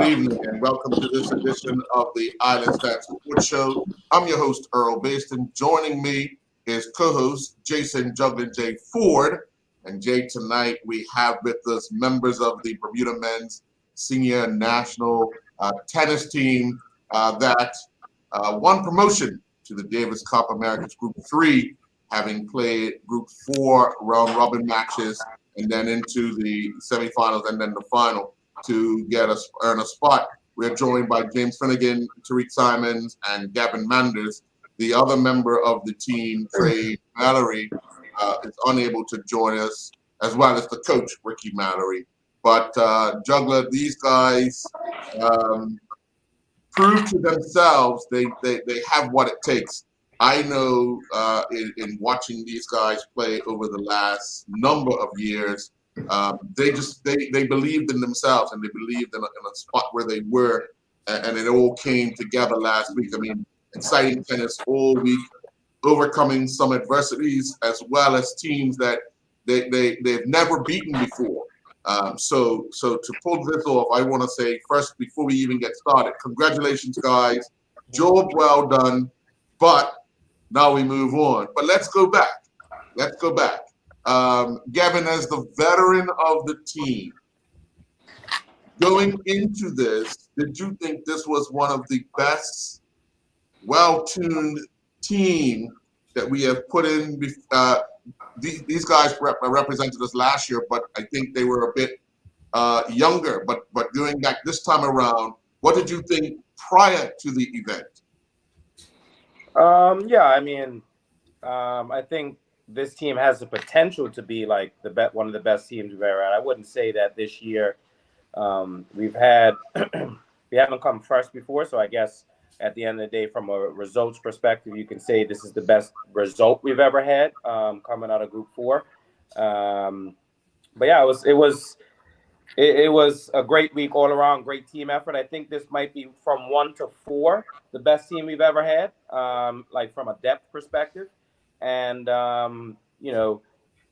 evening and welcome to this edition of the Island Stats Sports Show. I'm your host, Earl Baston. Joining me is co-host Jason Juggling J. Ford. And Jay, tonight we have with us members of the Bermuda Men's Senior National Tennis team that won promotion to the Davis Cup Americas Group 3, having played Group 4 round-robin matches and then into the semifinals and then the final to earn a spot. We're joined by James Finnegan, Tariq Simons, and Gavin Manders. The other member of the team, Trey Mallory, is unable to join us, as well as the coach, Ricky Mallory. But Juggler, these guys prove to themselves they have what it takes. I know in watching these guys play over the last number of years, they believed in themselves and they believed in a spot where they were, and it all came together last week. I mean, exciting tennis all week, overcoming some adversities as well as teams that they've never beaten before. So to pull this off, I want to say first, before we even get started, congratulations, guys. Job well done. But now we move on. But let's go back. Gavin, as the veteran of the team, going into this, did you think this was one of the best, well-tuned team that we have put in? These guys represented us last year, but I think they were a bit younger. But doing that this time around, what did you think prior to the event? I think this team has the potential to be like one of the best teams we've ever had. I wouldn't say that this year we haven't come first before. So I guess at the end of the day, from a results perspective, you can say this is the best result we've ever had coming out of Group 4. It was a great week all around, great team effort. I think this might be from 1 to 4 the best team we've ever had, like from a depth perspective. And,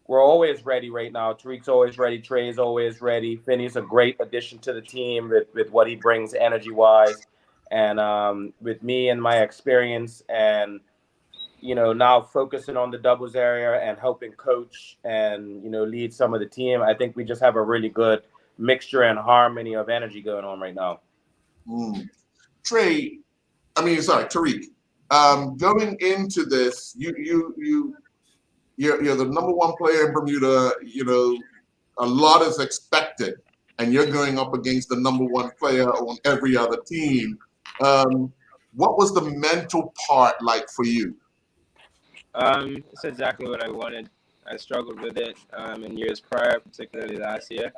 we're always ready right now. Tariq's always ready. Trey's always ready. Finney's a great addition to the team with what he brings energy-wise. And with me and my experience and, now focusing on the doubles area and helping coach and, lead some of the team, I think we just have a really good mixture and harmony of energy going on right now. Tariq, going into this, you're the number one player in Bermuda. A lot is expected, and you're going up against the number one player on every other team. What was the mental part like for you? It's exactly what I wanted. I struggled with it in years prior, particularly last year.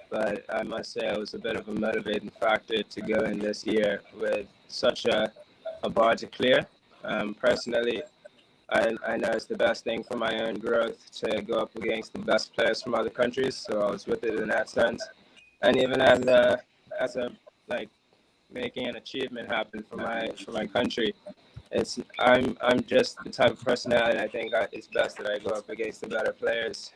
But I must say it was a bit of a motivating factor to go in this year with such a bar to clear. Personally, I know it's the best thing for my own growth to go up against the best players from other countries. So I was with it in that sense. And even as a making an achievement happen for my country, I'm just the type of personality. I think it's best that I go up against the better players.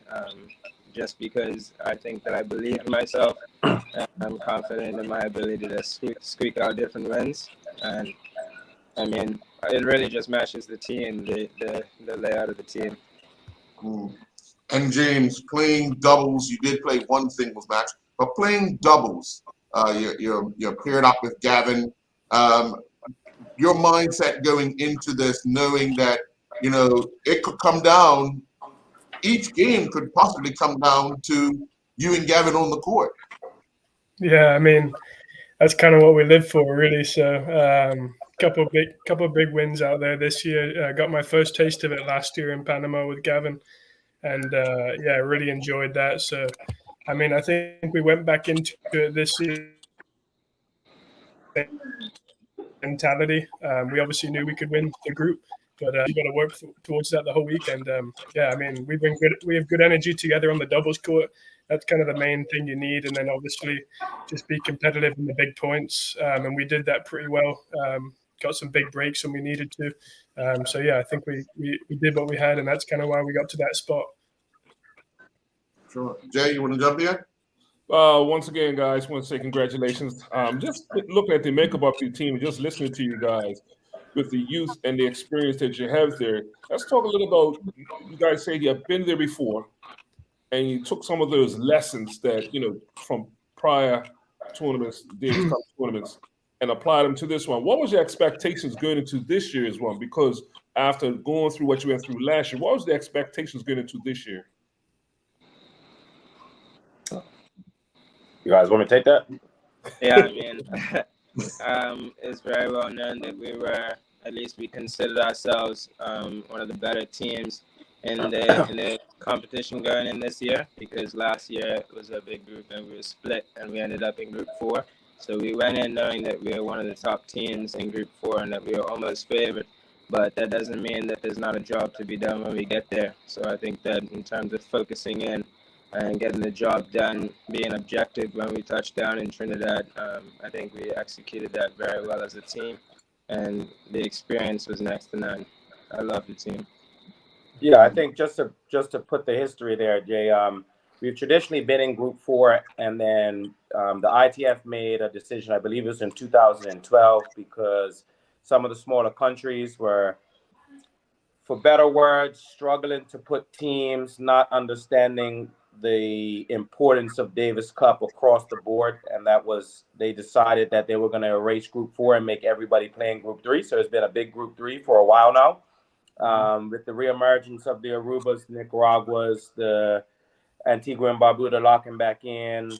Just because I think that I believe in myself and I'm confident in my ability to squeak out different wins. And I mean, it really just matches the team, the layout of the team. And James, playing doubles, you did play one singles match, but playing doubles, you're paired up with Gavin. Your mindset going into this, knowing that, it could come down, each game could possibly come down to you and Gavin on the court. Yeah, I mean, that's kind of what we live for, really. So, couple of big wins out there this year. I got my first taste of it last year in Panama with Gavin, and I really enjoyed that. So, I mean, I think we went back into it this year mentality. We obviously knew we could win the group, but you got to work towards that the whole week. And we have good energy together on the doubles court. That's kind of the main thing you need. And then obviously just be competitive in the big points. And we did that pretty well. Got some big breaks when we needed to. I think we did what we had, and that's kind of why we got to that spot. Sure. Jay, you want to jump in? Once again, guys, want to say congratulations. Just looking at the makeup of your team, just listening to you guys with the youth and the experience that you have there. Let's talk a little about, you guys say you've been there before and you took some of those lessons that, from prior tournaments, Davis Cup tournaments, and applied them to this one. What was your expectations going into this year's one? Because after going through what you went through last year, what was the expectations going into this year? You guys want me to take that? Yeah, I mean, it's very well known that we considered ourselves one of the better teams in the competition going in this year, because last year it was a big group and we were split and we ended up in Group 4. So we went in knowing that we were one of the top teams in Group 4 and that we were almost favored. But that doesn't mean that there's not a job to be done when we get there. So I think that in terms of focusing in and getting the job done, being objective when we touched down in Trinidad, I think we executed that very well as a team. And the experience was next to none. I love the team. Yeah, I think just to put the history there, Jay, we've traditionally been in Group 4, and then the ITF made a decision, I believe it was in 2012, because some of the smaller countries were, for better words, struggling to put teams, not understanding the importance of Davis Cup across the board, and they decided that they were going to erase Group 4 and make everybody play in Group 3. So it's been a big Group 3 for a while now. With the reemergence of the Arubas, Nicaraguas, the Antigua and Barbuda locking back in,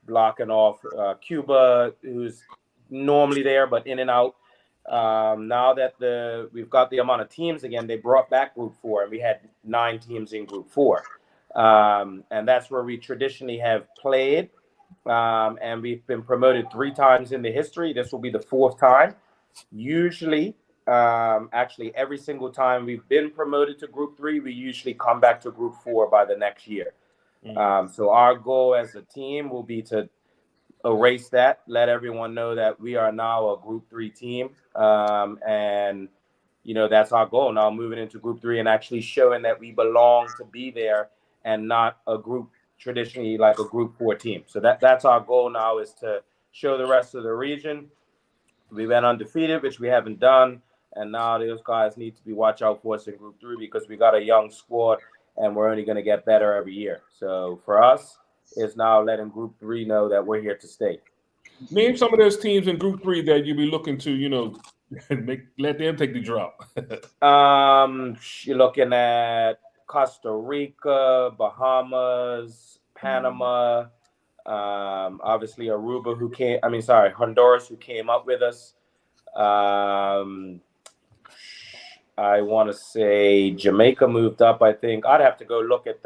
blocking off Cuba, who's normally there but in and out. Now that we've got the amount of teams again, they brought back Group 4, and we had 9 teams in Group 4. And that's where we traditionally have played. And we've been promoted 3 times in the history. This will be the 4th time. Usually, actually every single time we've been promoted to Group 3, we usually come back to Group 4 by the next year. So our goal as a team will be to erase that, let everyone know that we are now a Group 3 team. And, that's our goal now, moving into Group 3 and actually showing that we belong to be there and not a group traditionally like a Group 4 team. So that's our goal now, is to show the rest of the region we went undefeated, which we haven't done. And now those guys need to be watch out for us in Group 3, because we got a young squad and we're only going to get better every year. So for us, it's now letting Group 3 know that we're here to stay. Name some of those teams in Group 3 that you'll be looking to, let them take the drop. You're looking at Costa Rica, Bahamas, Panama, obviously Aruba Honduras, who came up with us. I want to say Jamaica moved up, I think. I'd have to go look at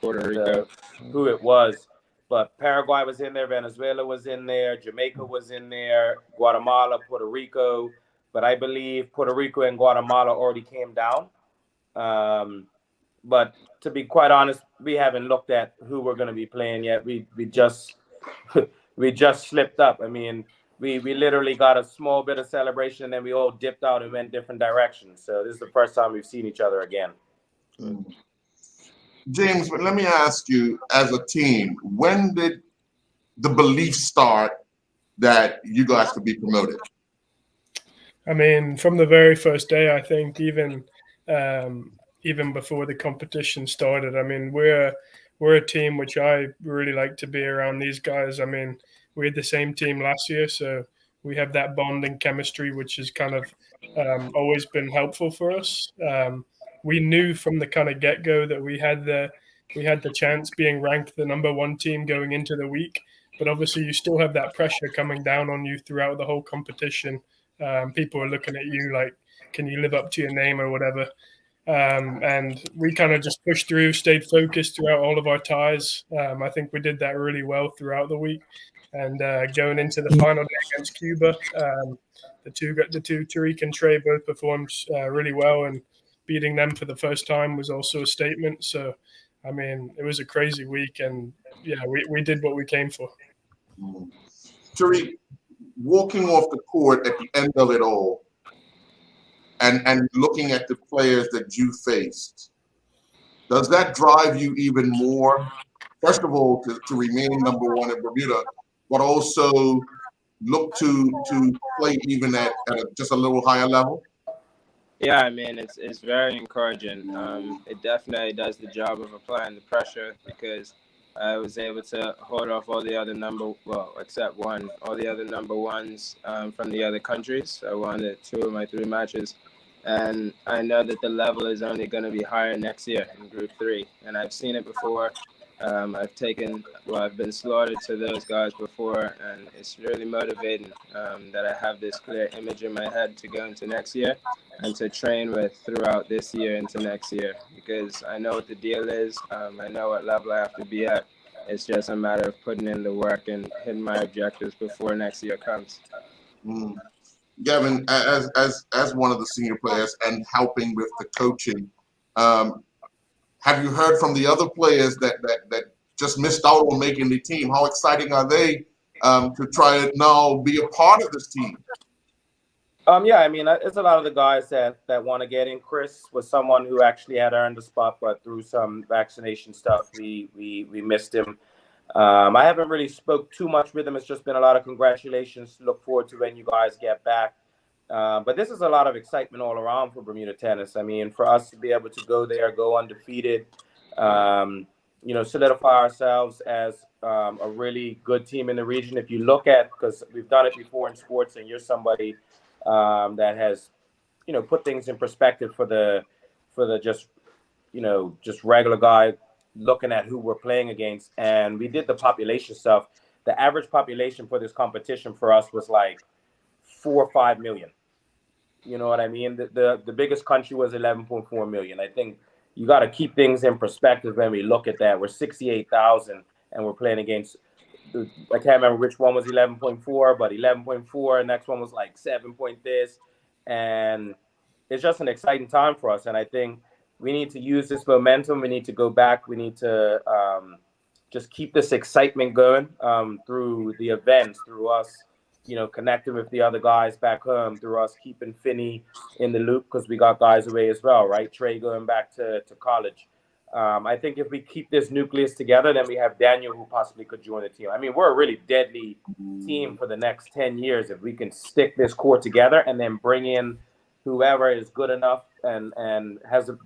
Puerto Rico, who it was. But Paraguay was in there, Venezuela was in there, Jamaica was in there, Guatemala, Puerto Rico. But I believe Puerto Rico and Guatemala already came down. But to be quite honest, we haven't looked at who we're going to be playing yet. We just slipped up. I mean, we literally got a small bit of celebration, and then we all dipped out and went different directions. So this is the first time we've seen each other again. James, let me ask you, as a team, when did the belief start that you guys could be promoted? I mean, from the very first day, I think, even before the competition started. I mean, we're a team which I really like to be around these guys. I mean, we had the same team last year, so we have that bonding chemistry, which has kind of always been helpful for us. We knew from the kind of get-go that we had the chance being ranked the number 1 team going into the week, but obviously you still have that pressure coming down on you throughout the whole competition. People are looking at you like, can you live up to your name or whatever? And we kind of just pushed through, stayed focused throughout all of our ties. I think we did that really well throughout the week. And going into the final day against Cuba, the two Tariq and Trey both performed really well, and beating them for the first time was also a statement. So, I mean, it was a crazy week, and yeah, we did what we came for. Tariq, walking off the court at the end of it all, and looking at the players that you faced, does that drive you even more? First of all, to remain number one in Bermuda, but also look to play even at just a little higher level? Yeah, I mean, it's very encouraging. It definitely does the job of applying the pressure because I was able to hold off all the other except one, all the other number ones from the other countries. I won 2 of my 3 matches. And I know that the level is only going to be higher next year in Group 3. And I've seen it before. I've been slaughtered to those guys before, and it's really motivating that I have this clear image in my head to go into next year and to train with throughout this year into next year, because I know what the deal is. I know what level I have to be at. It's just a matter of putting in the work and hitting my objectives before next year comes. Gavin, as one of the senior players and helping with the coaching, have you heard from the other players that just missed out on making the team? How exciting are they to try to now be a part of this team? Yeah, I mean, it's a lot of the guys that want to get in. Chris was someone who actually had earned a spot, but through some vaccination stuff, we missed him. I haven't really spoke too much with him. It's just been a lot of congratulations. Look forward to when you guys get back. But this is a lot of excitement all around for Bermuda tennis. I mean, for us to be able to go there, go undefeated, solidify ourselves as a really good team in the region. If you look at, because we've done it before in sports, and you're somebody that has, put things in perspective for the just regular guy looking at who we're playing against. And we did the population stuff. The average population for this competition for us was like 4 or 5 million. You know what I mean? The biggest country was 11.4 million. I think you got to keep things in perspective when we look at that. We're 68,000 and we're playing against, I can't remember which one was 11.4, but 11.4. Next one was like 7 point this. And it's just an exciting time for us. And I think we need to use this momentum. We need to go back. We need to just keep this excitement going through the events, through us, connecting with the other guys back home, through us keeping Finney in the loop, because we got guys away as well, right? Trey going back to college. I think if we keep this nucleus together, then we have Daniel who possibly could join the team. I mean, we're a really deadly team for the next 10 years if we can stick this core together and then bring in whoever is good enough and has a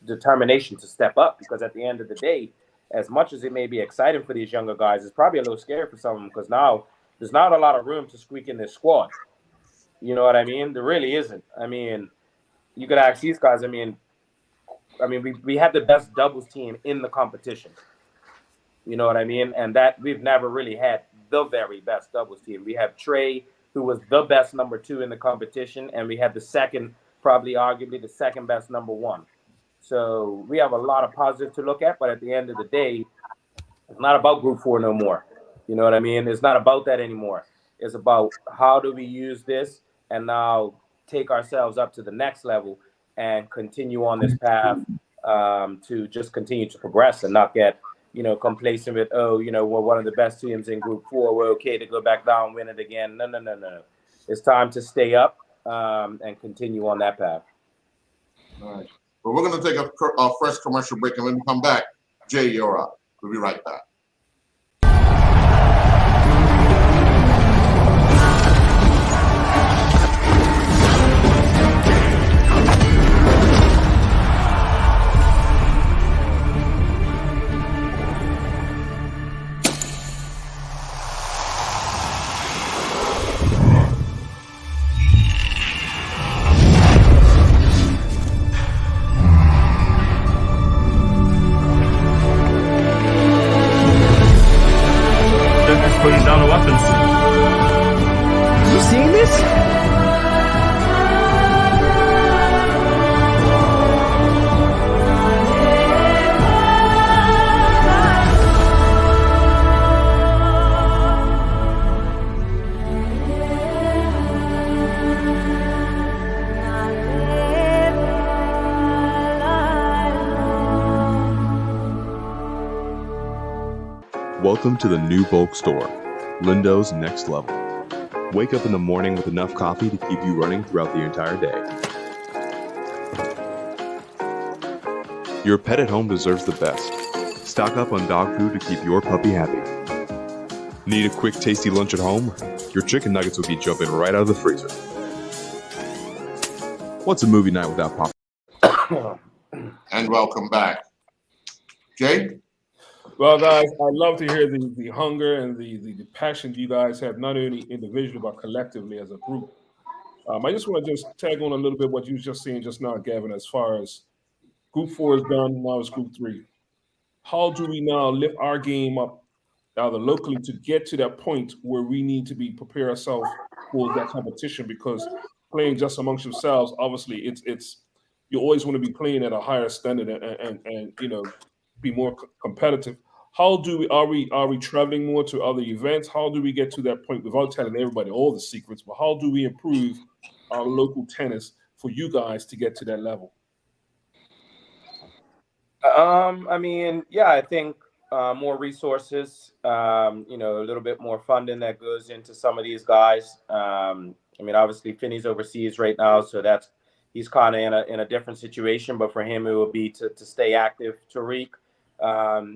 determination to step up. Because at the end of the day, as much as it may be exciting for these younger guys, it's probably a little scary for some of them, because now there's not a lot of room to squeak in this squad. You know what I mean? There really isn't. I mean, you could ask these guys. I mean, we have the best doubles team in the competition. You know what I mean? And that we've never really had the very best doubles team. We have Trey, who was the best number 2 in the competition, and we had the second, probably arguably the second best number 1. So we have a lot of positives to look at, but at the end of the day, it's not about Group 4 no more. You know what I mean? It's not about that anymore. It's about how do we use this and now take ourselves up to the next level and continue on this path to just continue to progress and not get, complacent with, we're one of the best teams in Group 4. We're okay to go back down, win it again. No. It's time to stay up and continue on that path. All right. Well, we're going to take a fresh commercial break, and when we come back, Jay, you're up. We'll be right back. Putting down the weapons. You seeing this? Welcome to the new bulk store, Lindo's Next Level. Wake up in the morning with enough coffee to keep you running throughout the entire day. Your pet at home deserves the best. Stock up on dog food to keep your puppy happy. Need a quick, tasty lunch at home? Your chicken nuggets will be jumping right out of the freezer. What's a movie night without popcorn? And welcome back. Jay? Well, guys, I love to hear the hunger and the passion you guys have, not only individually but collectively as a group. I just want to just tag on a little bit what you were just saying just now, Gavin, as far as Group 4 is done, now it's Group 3. How do we now lift our game up either locally to get to that point where we need to be prepare ourselves for that competition? Because playing just amongst yourselves, obviously, it's you always want to be playing at a higher standard and you know, be more competitive. How do we are we traveling more to other events? How do we get to that point without telling everybody all the secrets? But how do we improve our local tennis for you guys to get to that level? I mean, yeah, I think more resources, you know, a little bit more funding that goes into some of these guys. I mean, obviously, Finney's overseas right now, so he's kind of in a different situation. But for him, it would be to stay active. Tariq,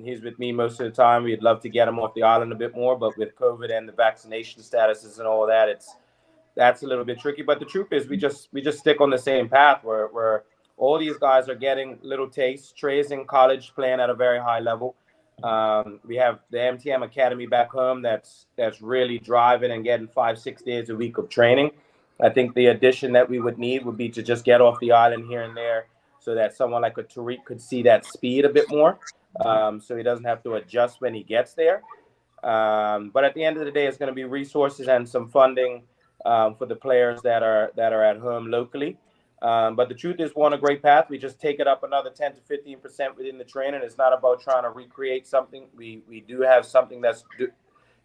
he's with me most of the time. We'd love to get him off the island a bit more, but with COVID and the vaccination statuses and all that, that's a little bit tricky. But the truth is, we just stick on the same path where all these guys are getting little tastes. Trey's in college playing at a very high level. We have the MTM Academy back home that's really driving and getting 5-6 days a week of training. I think the addition that we would need would be to just get off the island here and there so that someone like a Tariq could see that speed a bit more, so he doesn't have to adjust when he gets there. But at the end of the day, it's going to be resources and some funding for the players that are at home locally. But the truth is, we're on a great path. We just take it up another 10 to 15% within the training. It's not about trying to recreate something. We do have something that's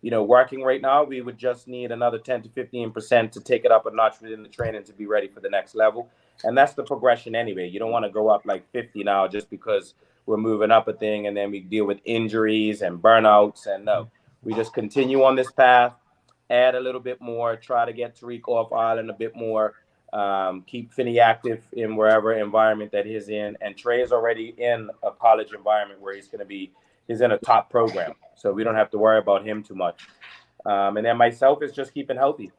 working right now. We would just need another 10 to 15% to take it up a notch within the training to be ready for the next level. And that's the progression anyway. You don't want to go up like 50 now just because we're moving up a thing and then we deal with injuries and burnouts. And no, we just continue on this path, add a little bit more, try to get Tariq off island a bit more, keep Finney active in wherever environment that he's in. And Trey is already in a college environment where he's in a top program. So we don't have to worry about him too much. And then myself is just keeping healthy,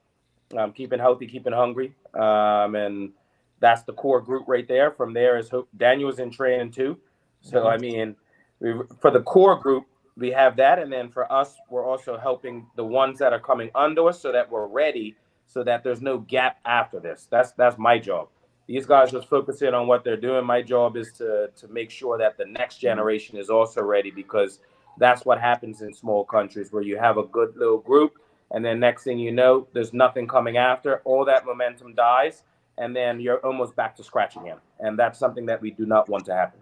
keeping hungry. And that's the core group right there. From there is Daniel's in training too. So, I mean, for the core group, we have that. And then for us, we're also helping the ones that are coming under us so that we're ready, so that there's no gap after this. That's my job. These guys just focus in on what they're doing. My job is to make sure that the next generation is also ready, because that's what happens in small countries where you have a good little group, and then next thing you know, there's nothing coming after. All that momentum dies, and then you're almost back to scratch again. And that's something that we do not want to happen.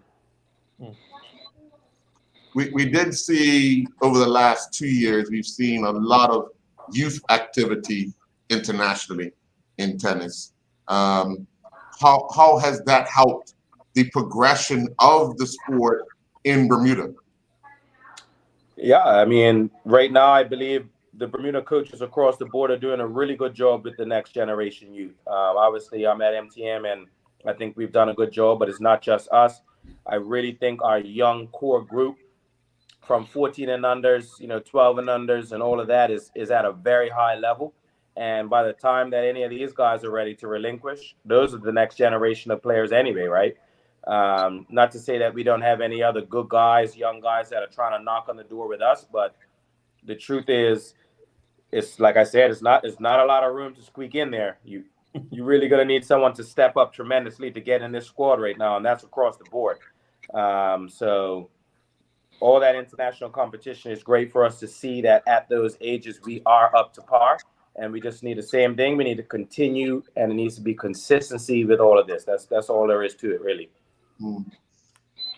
We did see over the last 2 years, we've seen a lot of youth activity internationally in tennis. How has that helped the progression of the sport in Bermuda? Yeah, I mean, right now I believe the Bermuda coaches across the board are doing a really good job with the next generation youth. Obviously, I'm at MTM, and I think we've done a good job, but it's not just us. I really think our young core group from 14 and unders, 12 and unders, and all of that is at a very high level. And by the time that any of these guys are ready to relinquish, those are the next generation of players anyway, right? Not to say that we don't have any other good guys, young guys that are trying to knock on the door with us, but the truth is, it's like I said, it's not a lot of room to squeak in there. You really gonna need someone to step up tremendously to get in this squad right now, and that's across the board. So all that international competition is great for us to see that at those ages we are up to par. And we just need the same thing. We need to continue, and it needs to be consistency with all of this. That's all there is to it, really.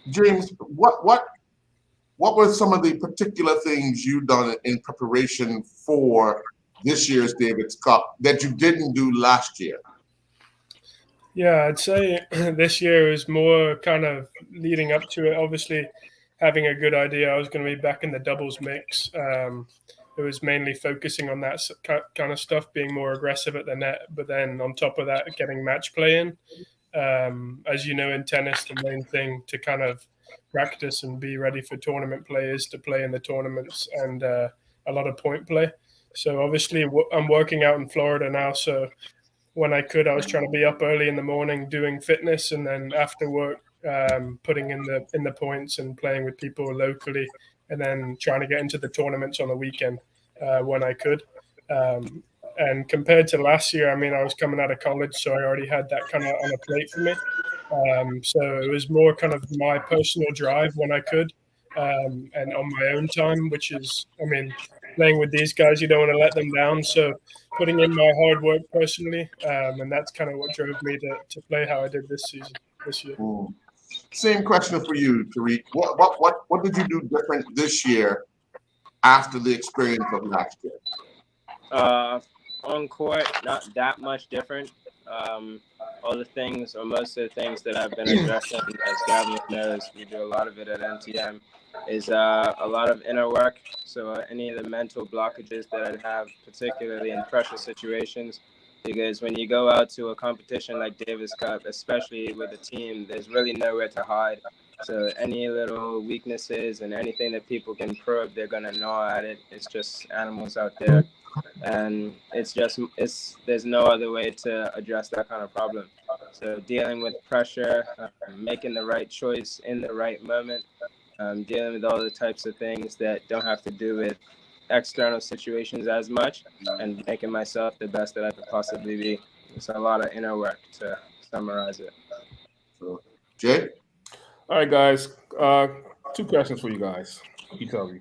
James, what were some of the particular things you done in preparation for this year's Davis Cup that you didn't do last year? Yeah, I'd say this year was more kind of leading up to it. Obviously, having a good idea I was going to be back in the doubles mix. It was mainly focusing on that kind of stuff, being more aggressive at the net. But then on top of that, getting match play in. As you know, in tennis, the main thing to kind of practice and be ready for tournament play is to play in the tournaments and a lot of point play. So obviously, I'm working out in Florida now. So when I could, I was trying to be up early in the morning doing fitness, and then after work, putting in the points and playing with people locally, and then trying to get into the tournaments on the weekend when I could. And compared to last year, I mean, I was coming out of college, so I already had that kind of on a plate for me. So it was more kind of my personal drive when I could, and on my own time, which is, I mean, playing with these guys, you don't want to let them down. So putting in my hard work personally, and that's kind of what drove me to play how I did this year. Same question for you, Tariq. What did you do different this year after the experience of last year? On court, not that much different. All the things, or most of the things that I've been addressing, as Gavin knows, we do a lot of it at NTM, is a lot of inner work. So any of the mental blockages that I'd have, particularly in pressure situations, because when you go out to a competition like Davis Cup, especially with a team, there's really nowhere to hide. So any little weaknesses and anything that people can probe, they're going to gnaw at it. It's just animals out there. And there's no other way to address that kind of problem. So dealing with pressure, making the right choice in the right moment, dealing with all the types of things that don't have to do with external situations as much, and making myself the best that I could possibly be. It's a lot of inner work, to summarize it. So, Jay? All right, guys. 2 questions for you guys. You tell me.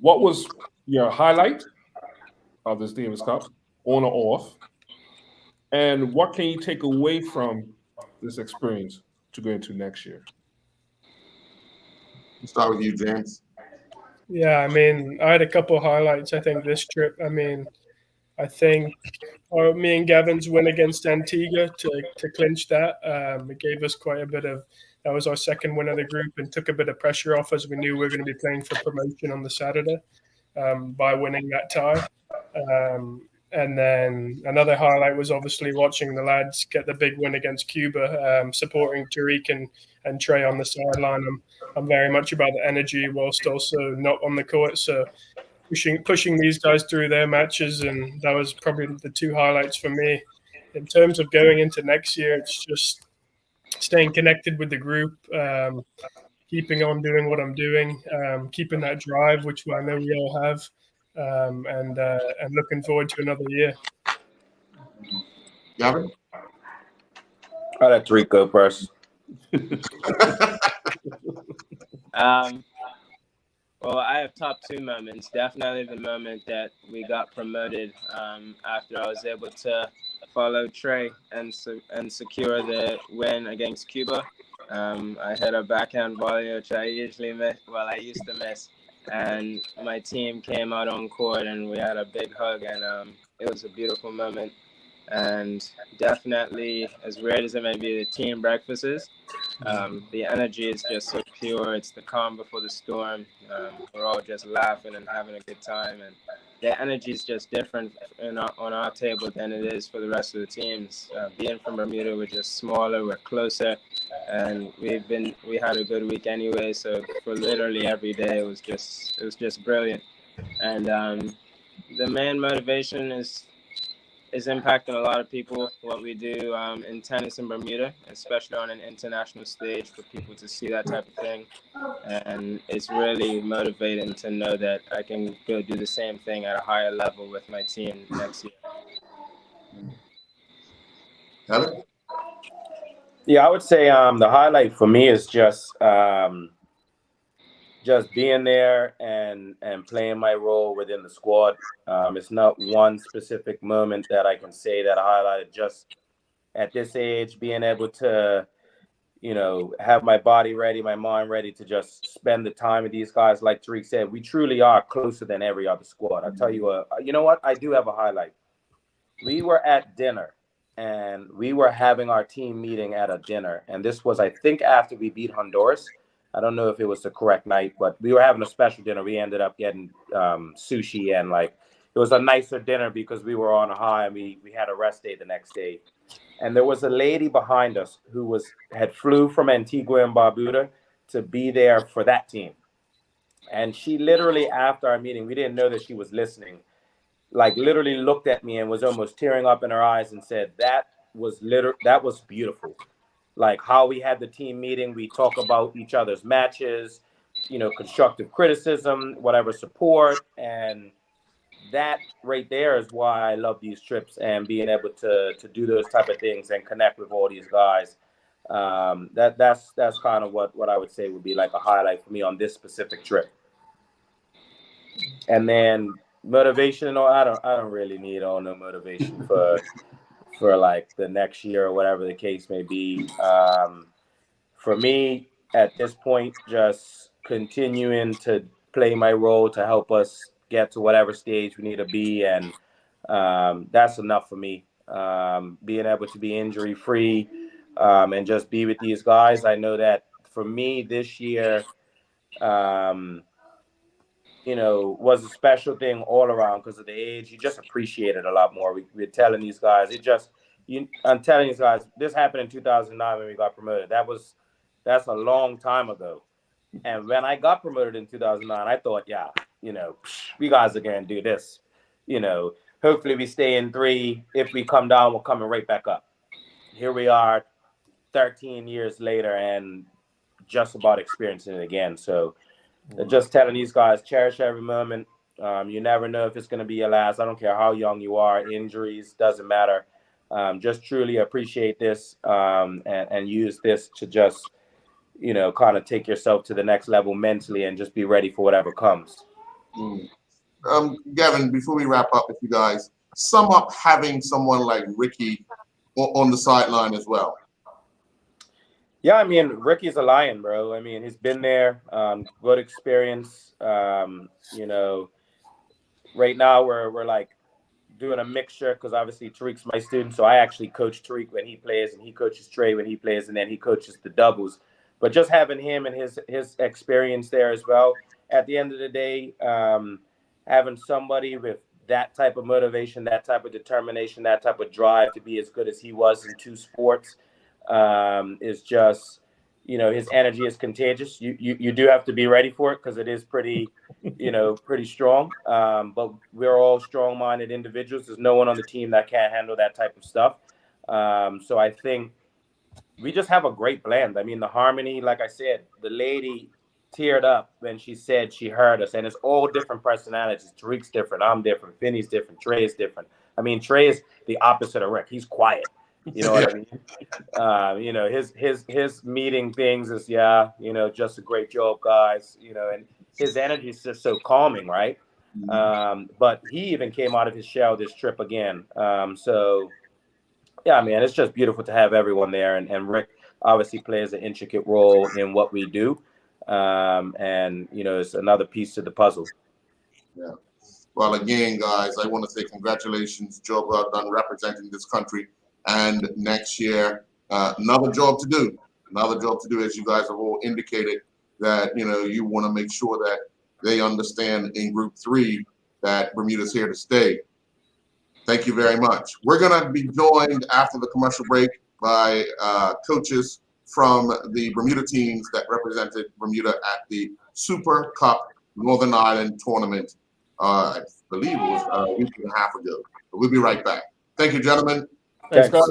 What was your highlight of this Davis Cup, on or off? And what can you take away from this experience to go into next year? We'll start with you, James. Yeah, I mean, I had a couple of highlights, I think, this trip. I mean, I think me and Gavin's win against Antigua to clinch that, it gave us quite a bit of, that was our second win of the group, and took a bit of pressure off, as we knew we were going to be playing for promotion on the Saturday by winning that tie. And then another highlight was obviously watching the lads get the big win against Cuba, supporting Tariq and Trey on the sideline. I'm very much about the energy whilst also not on the court. So pushing these guys through their matches, and that was probably the 2 highlights for me. In terms of going into next year, it's just staying connected with the group, keeping on doing what I'm doing, keeping that drive, which I know we all have. And looking forward to another year. Gavin? I'll let Tariq go first. Well, I have top 2 moments. Definitely the moment that we got promoted, after I was able to follow Trey and secure the win against Cuba. I hit a backhand volley, which I usually miss. Well, I used to miss. And my team came out on court, and we had a big hug, and it was a beautiful moment. And definitely, as weird as it may be, the team breakfast is, the energy is just so pure. It's the calm before the storm. We're all just laughing and having a good time, and the energy is just different on our table than it is for the rest of the teams. Being from Bermuda, we're just smaller, we're closer, and we had a good week anyway. So for literally every day, it was just brilliant. And the main motivation is impacting a lot of people, what we do in tennis in Bermuda, especially on an international stage, for people to see that type of thing. And it's really motivating to know that I can go do the same thing at a higher level with my team next year. Gavin? Yeah, I would say the highlight for me is just being there and playing my role within the squad. It's not one specific moment that I can say that I highlighted. Just at this age, being able to, have my body ready, my mind ready to just spend the time with these guys. Like Tariq said, we truly are closer than every other squad. I'll tell you, you know what? I do have a highlight. We were at dinner, and we were having our team meeting at a dinner. And this was, I think, after we beat Honduras. I don't know if it was the correct night, but we were having a special dinner. We ended up getting sushi, and it was a nicer dinner because we were on a high, and we had a rest day the next day. And there was a lady behind us who had flew from Antigua and Barbuda to be there for that team. And she literally, after our meeting, we didn't know that she was listening, like literally looked at me and was almost tearing up in her eyes and said, that was beautiful. Like how we had the team meeting, we talk about each other's matches, you know, constructive criticism, whatever support. And that right there is why I love these trips and being able to do those type of things and connect with all these guys. That's kind of what I would say would be like a highlight for me on this specific trip. And then motivation, I don't really need no motivation for like the next year or whatever the case may be. For me at this point, just continuing to play my role to help us get to whatever stage we need to be, and that's enough for me. Being able to be injury free and just be with these guys. I know that for me this year, you know, was a special thing all around because of the age. You just appreciate it a lot more. We're telling these guys, I'm telling these guys, this happened in 2009 when we got promoted. That's a long time ago. And when I got promoted in 2009, I thought, yeah, you know, we guys are going to do this. You know, hopefully we stay in 3. If we come down, we're coming right back up. Here we are 13 years later and just about experiencing it again. So just telling these guys, cherish every moment. You never know if it's going to be your last. I don't care how young you are, injuries, doesn't matter. Just truly appreciate this and use this to just, you know, kind of take yourself to the next level mentally and just be ready for whatever comes. Gavin, before we wrap up, if you guys sum up having someone like Ricky on the sideline as well. Yeah, I mean, Ricky's a lion, bro. I mean, he's been there, good experience. You know, right now we're like doing a mixture because obviously Tariq's my student, so I actually coach Tariq when he plays, and he coaches Trey when he plays, and then he coaches the doubles. But just having him and his experience there as well. At the end of the day, having somebody with that type of motivation, that type of determination, that type of drive to be as good as he was in 2 sports is just, you know, his energy is contagious. You do have to be ready for it because it is pretty, you know, pretty strong. But we're all strong-minded individuals. There's no one on the team that can't handle that type of stuff. So I think we just have a great blend. I mean, the harmony, like I said, the lady teared up when she said she heard us, and it's all different personalities. Tariq's different, I'm different, Finney's different, Trey is different. I mean, Trey is the opposite of Rick. He's quiet. You know what I mean? You know, his meeting things is, yeah, you know, just a great job, guys. You know, and his energy is just so calming, right? But he even came out of his shell this trip again. So, yeah, man, it's just beautiful to have everyone there. And Rick obviously plays an intricate role in what we do. And, you know, it's another piece to the puzzle. Yeah. Well, again, guys, I want to say congratulations. Job well done representing this country. And next year, another job to do. Another job to do, as you guys have all indicated, that, you know, you want to make sure that they understand in Group 3 that Bermuda's here to stay. Thank you very much. We're going to be joined after the commercial break by coaches from the Bermuda teams that represented Bermuda at the Super Cup Northern Ireland tournament. I believe it was a week and a half ago. But we'll be right back. Thank you, gentlemen. Thanks, guys.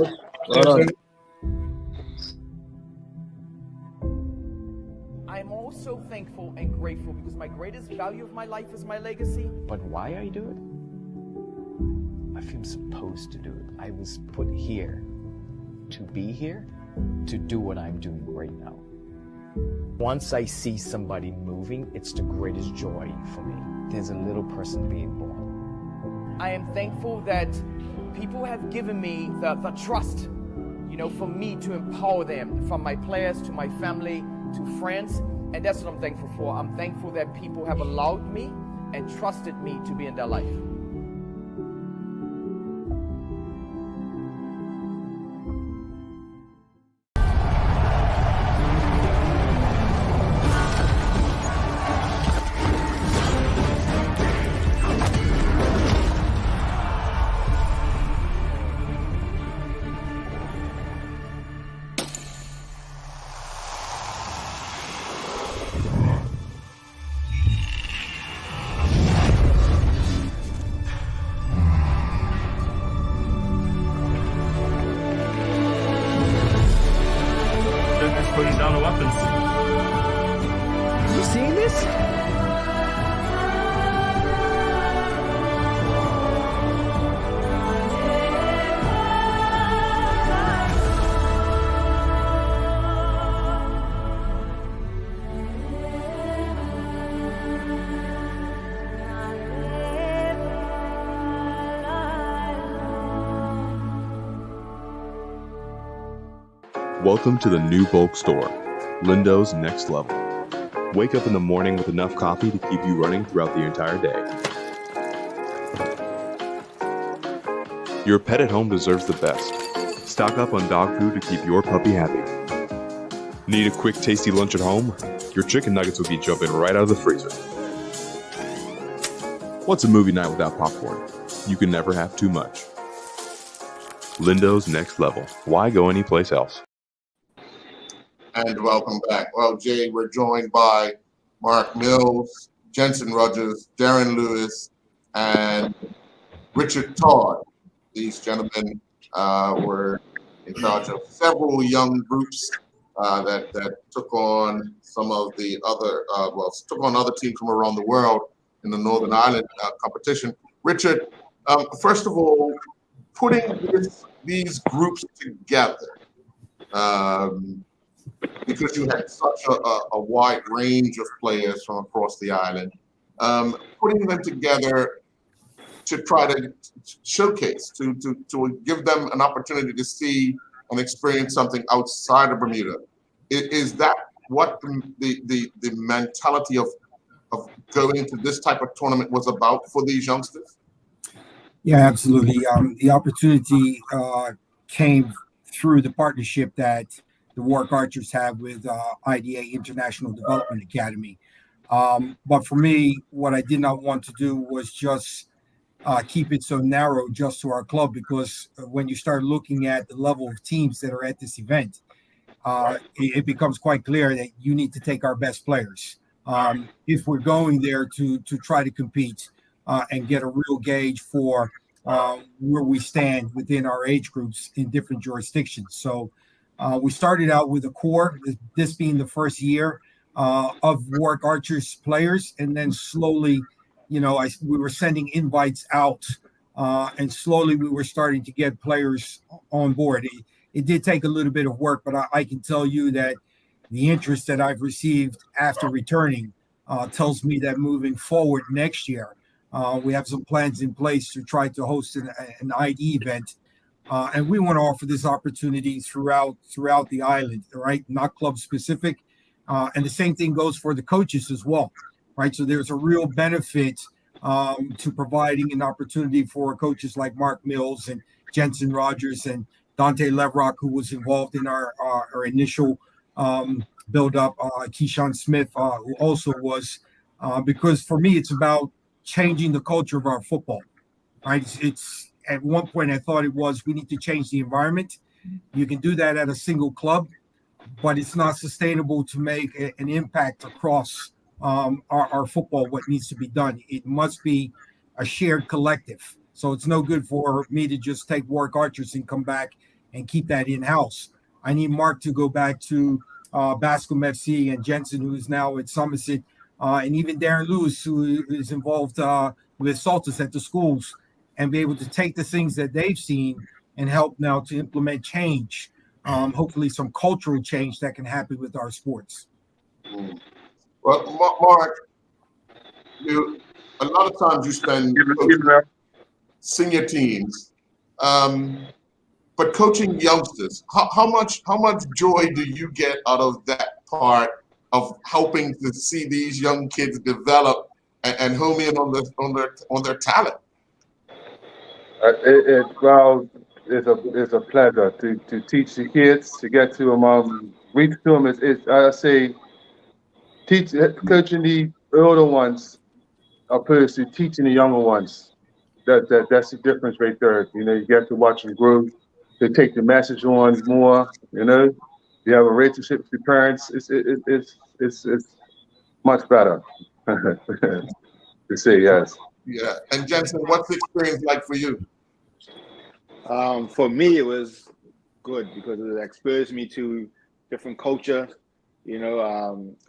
I'm also thankful and grateful because my greatest value of my life is my legacy. But why I do it? I feel supposed to do it. I was put here to be here, to do what I'm doing right now. Once I see somebody moving, it's the greatest joy for me. There's a little person being born. I am thankful that people have given me the trust, you know, for me to empower them, from my players to my family to friends. And that's what I'm thankful for. I'm thankful that people have allowed me and trusted me to be in their life. putting down the weapons. You seeing this? Welcome to the new bulk store, Lindo's Next Level. Wake up in the morning with enough coffee to keep you running throughout the entire day. Your pet at home deserves the best. Stock up on dog food to keep your puppy happy. Need a quick, tasty lunch at home? Your chicken nuggets will be jumping right out of the freezer. What's a movie night without popcorn? You can never have too much. Lindo's Next Level. Why go anyplace else? And welcome back. Well, Jay, we're joined by Mark Mills, Jensen Rogers, Darren Lewis, and Richard Todd. These gentlemen were in charge of several young groups that took on some of the other, took on other teams from around the world in the Northern Ireland competition. Richard, first of all, putting these groups together, because you had such a wide range of players from across the island, putting them together to try to showcase, to give them an opportunity to see and experience something outside of Bermuda. Is that what the mentality of going to this type of tournament was about for these youngsters? Yeah, absolutely. The opportunity came through the partnership that the Warwick Archers have with IDA International Development Academy. But for me, what I did not want to do was just keep it so narrow just to our club, because when you start looking at the level of teams that are at this event, it becomes quite clear that you need to take our best players. If we're going there to try to compete and get a real gauge for where we stand within our age groups in different jurisdictions. So we started out with a core, this being the first year of Warwick Archers players, and then slowly, we were sending invites out, and slowly we were starting to get players on board. It did take a little bit of work, but I can tell you that the interest that I've received after returning tells me that moving forward next year, we have some plans in place to try to host an ID event. And we want to offer this opportunity throughout the island, right? Not club specific. And the same thing goes for the coaches as well, right? So there's a real benefit to providing an opportunity for coaches like Mark Mills and Jensen Rogers and Dante Levrock, who was involved in our initial build-up, Keyshawn Smith, who also was, because for me, it's about changing the culture of our football, right? It's at one point, I thought we need to change the environment. You can do that at a single club, but it's not sustainable to make an impact across our football, what needs to be done. It must be a shared collective. So it's no good for me to just take Warwick Archers and come back and keep that in-house. I need Mark to go back to Bascom FC, and Jensen, who is now at Somerset, and even Darren Lewis, who is involved with Saltus at the schools, and be able to take the things that they've seen and help now to implement change, hopefully some cultural change that can happen with our sports. Well, Mark, a lot of times you spend coaching senior teams, but coaching youngsters, how much joy do you get out of that part of helping to see these young kids develop and home in on their talent? It's a pleasure to teach the kids, to get to them, reach to them. Coaching the older ones opposed to teaching the younger ones. That's the difference right there. You get to watch them grow. They take the message on more. You have a relationship with your parents. It's much better to see. Yes. Yeah, and Jensen, what's the experience like for you? For me, it was good because it exposed me to different culture. You know,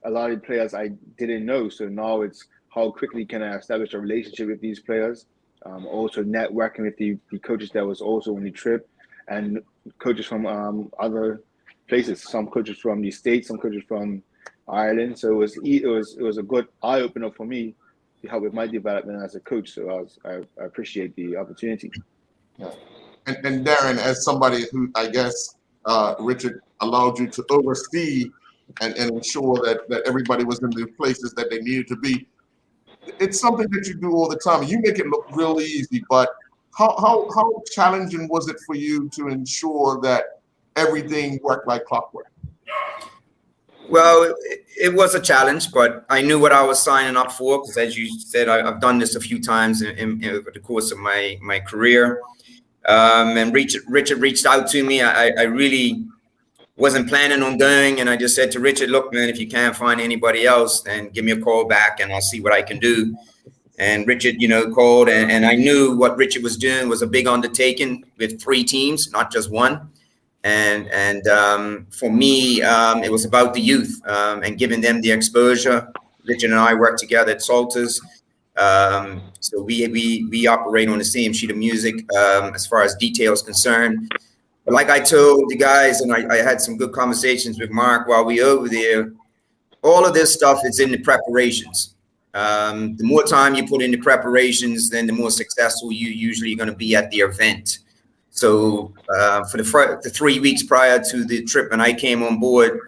a lot of the players I didn't know. So now it's how quickly can I establish a relationship with these players. Also networking with the coaches that was also on the trip, and coaches from other places. Some coaches from the States, some coaches from Ireland. So it was a good eye opener for me to help with my development as a coach. So I appreciate the opportunity. Yeah. And Darren, as somebody who I guess Richard allowed you to oversee and ensure that everybody was in the places that they needed to be. It's something that you do all the time. You make it look real easy, but how challenging was it for you to ensure that everything worked like clockwork? Well, it was a challenge, but I knew what I was signing up for because, as you said, I've done this a few times over the course of my career. And Richard reached out to me. I really wasn't planning on going, and I just said to Richard, look, man, if you can't find anybody else, then give me a call back and I'll see what I can do. And Richard, called, and I knew what Richard was doing was a big undertaking with 3 teams, not just one. And for me, it was about the youth and giving them the exposure. Richard and I worked together at Salters. So we operate on the same sheet of music as far as details concerned. But like I told the guys, and I had some good conversations with Mark while we were over there, all of this stuff is in the preparations. The more time you put in the preparations, then the more successful you usually going to be at the event. So for the 3 weeks prior to the trip when I came on board,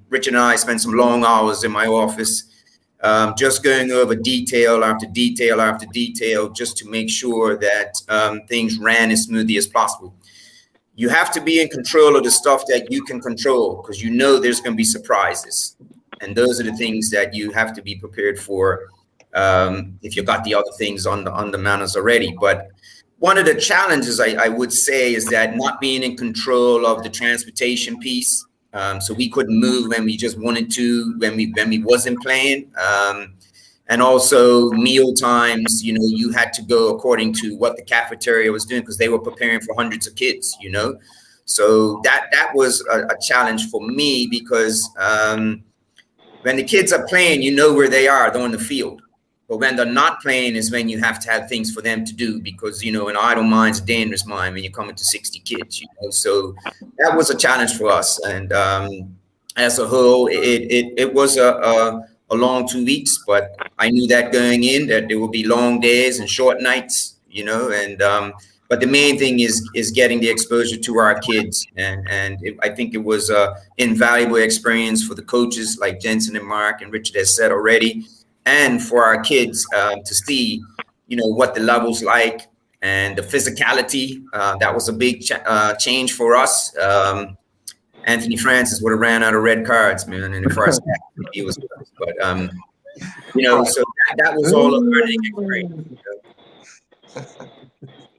Richard and I spent some long hours in my office just going over detail after detail after detail just to make sure that things ran as smoothly as possible. You have to be in control of the stuff that you can control because there's going to be surprises. And those are the things that you have to be prepared for if you've got the other things on the manners already. But one of the challenges I would say is that not being in control of the transportation piece. So we couldn't move when we just wanted to, when we wasn't playing. And also meal times, you had to go according to what the cafeteria was doing because they were preparing for hundreds of kids, So that was a challenge for me because when the kids are playing, where they are, they're on the field. But when they're not playing is when you have to have things for them to do because, an idle mind's a dangerous mind when you're coming to 60 kids, So that was a challenge for us. And as a whole, it was a long 2 weeks, but I knew that going in that there would be long days and short nights, and but the main thing is getting the exposure to our kids. And I think it was an invaluable experience for the coaches like Jensen and Mark and Richard has said already. And for our kids to see, what the level's like and the physicality. That was a big change for us. Anthony Francis would have ran out of red cards, man, in the first half. He was, but so that was all a learning experience.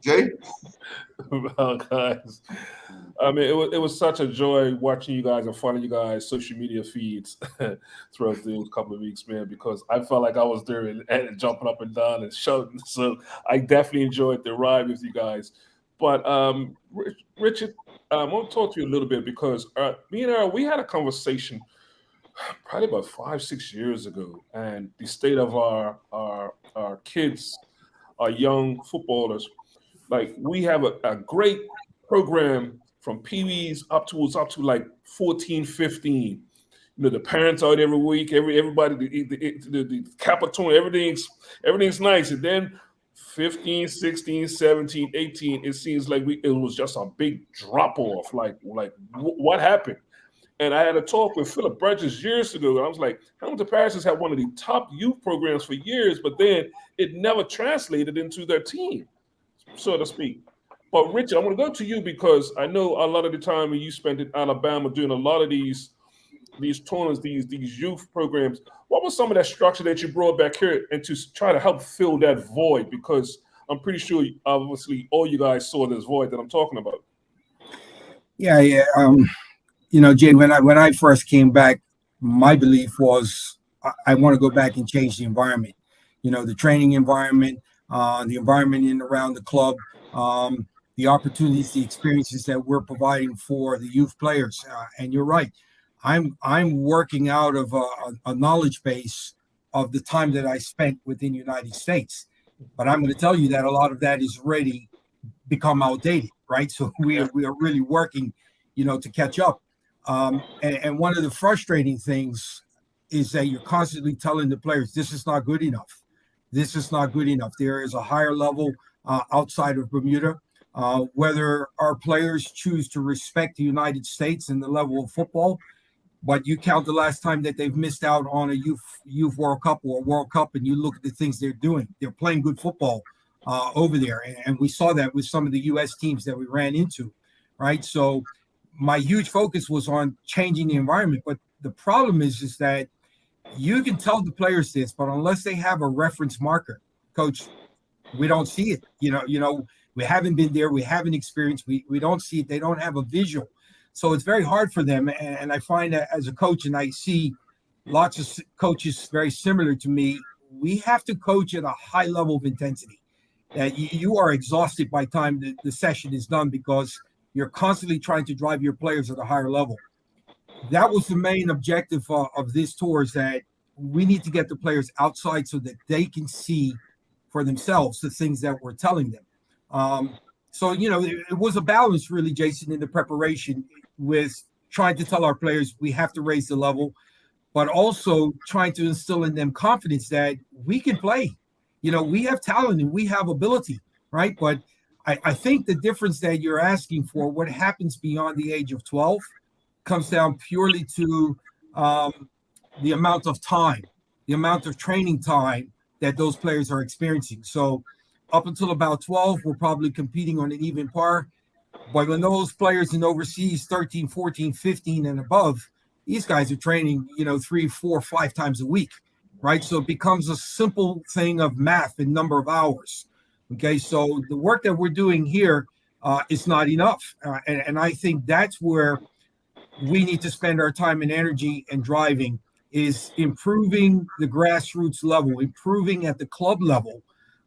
Jay? Well, guys, I mean, it was such a joy watching you guys and following you guys' social media feeds throughout those couple of weeks, man, because I felt like I was there and jumping up and down and shouting. So I definitely enjoyed the ride with you guys. But Richard, I want to talk to you a little bit because me and Earl, we had a conversation probably about 5-6 years ago, and the state of our kids, our young footballers. Like we have a great program from Pee-wees up to like 14, 15. The parents out every week, everybody, the Capital, everything's nice. And then 15, 16, 17, 18, it seems like it was just a big drop off. Like what happened? And I had a talk with Philip Bridges years ago. And I was like, Hamilton Parish has had one of the top youth programs for years, but then it never translated into their team, so to speak. But Richard, I want to go to you because I know a lot of the time when you spent in Alabama doing a lot of these tournaments, these youth programs, what was some of that structure that you brought back here and to try to help fill that void? Because I'm pretty sure, obviously, all you guys saw this void that I'm talking about. Yeah. Jay, when I first came back, my belief was I want to go back and change the environment. The training environment, the environment in and around the club, the opportunities, the experiences that we're providing for the youth players. And you're right. I'm working out of a knowledge base of the time that I spent within the United States. But I'm going to tell you that a lot of that is already become outdated, right? So we are really working, to catch up. And one of the frustrating things is that you're constantly telling the players, this is not good enough. This is not good enough. There is a higher level outside of Bermuda. Whether our players choose to respect the United States and the level of football, but you count the last time that they've missed out on a youth World Cup or a World Cup, and you look at the things they're doing. They're playing good football over there, and we saw that with some of the U.S. teams that we ran into, right? So my huge focus was on changing the environment. But the problem is that you can tell the players this, but unless they have a reference marker, Coach, we don't see it. We haven't been there. We haven't experienced. We don't see it. They don't have a visual. So it's very hard for them. And I find that as a coach, and I see lots of coaches very similar to me, we have to coach at a high level of intensity. That you are exhausted by the time the session is done because you're constantly trying to drive your players at a higher level. That was the main objective of this tour, is that we need to get the players outside so that they can see for themselves the things that we're telling them. So, it was a balance really, Jason, in the preparation with trying to tell our players we have to raise the level, but also trying to instill in them confidence that we can play. We have talent and we have ability, right? But I think the difference that you're asking for, what happens beyond the age of 12, comes down purely to the amount of time, the amount of training time that those players are experiencing. So up until about 12, we're probably competing on an even par. But when those players in overseas, 13, 14, 15 and above, these guys are training, 3, 4, 5 times a week, right? So it becomes a simple thing of math and number of hours. Okay, so the work that we're doing here is not enough. And I think that's where we need to spend our time and energy and driving, is improving the grassroots level, improving at the club level,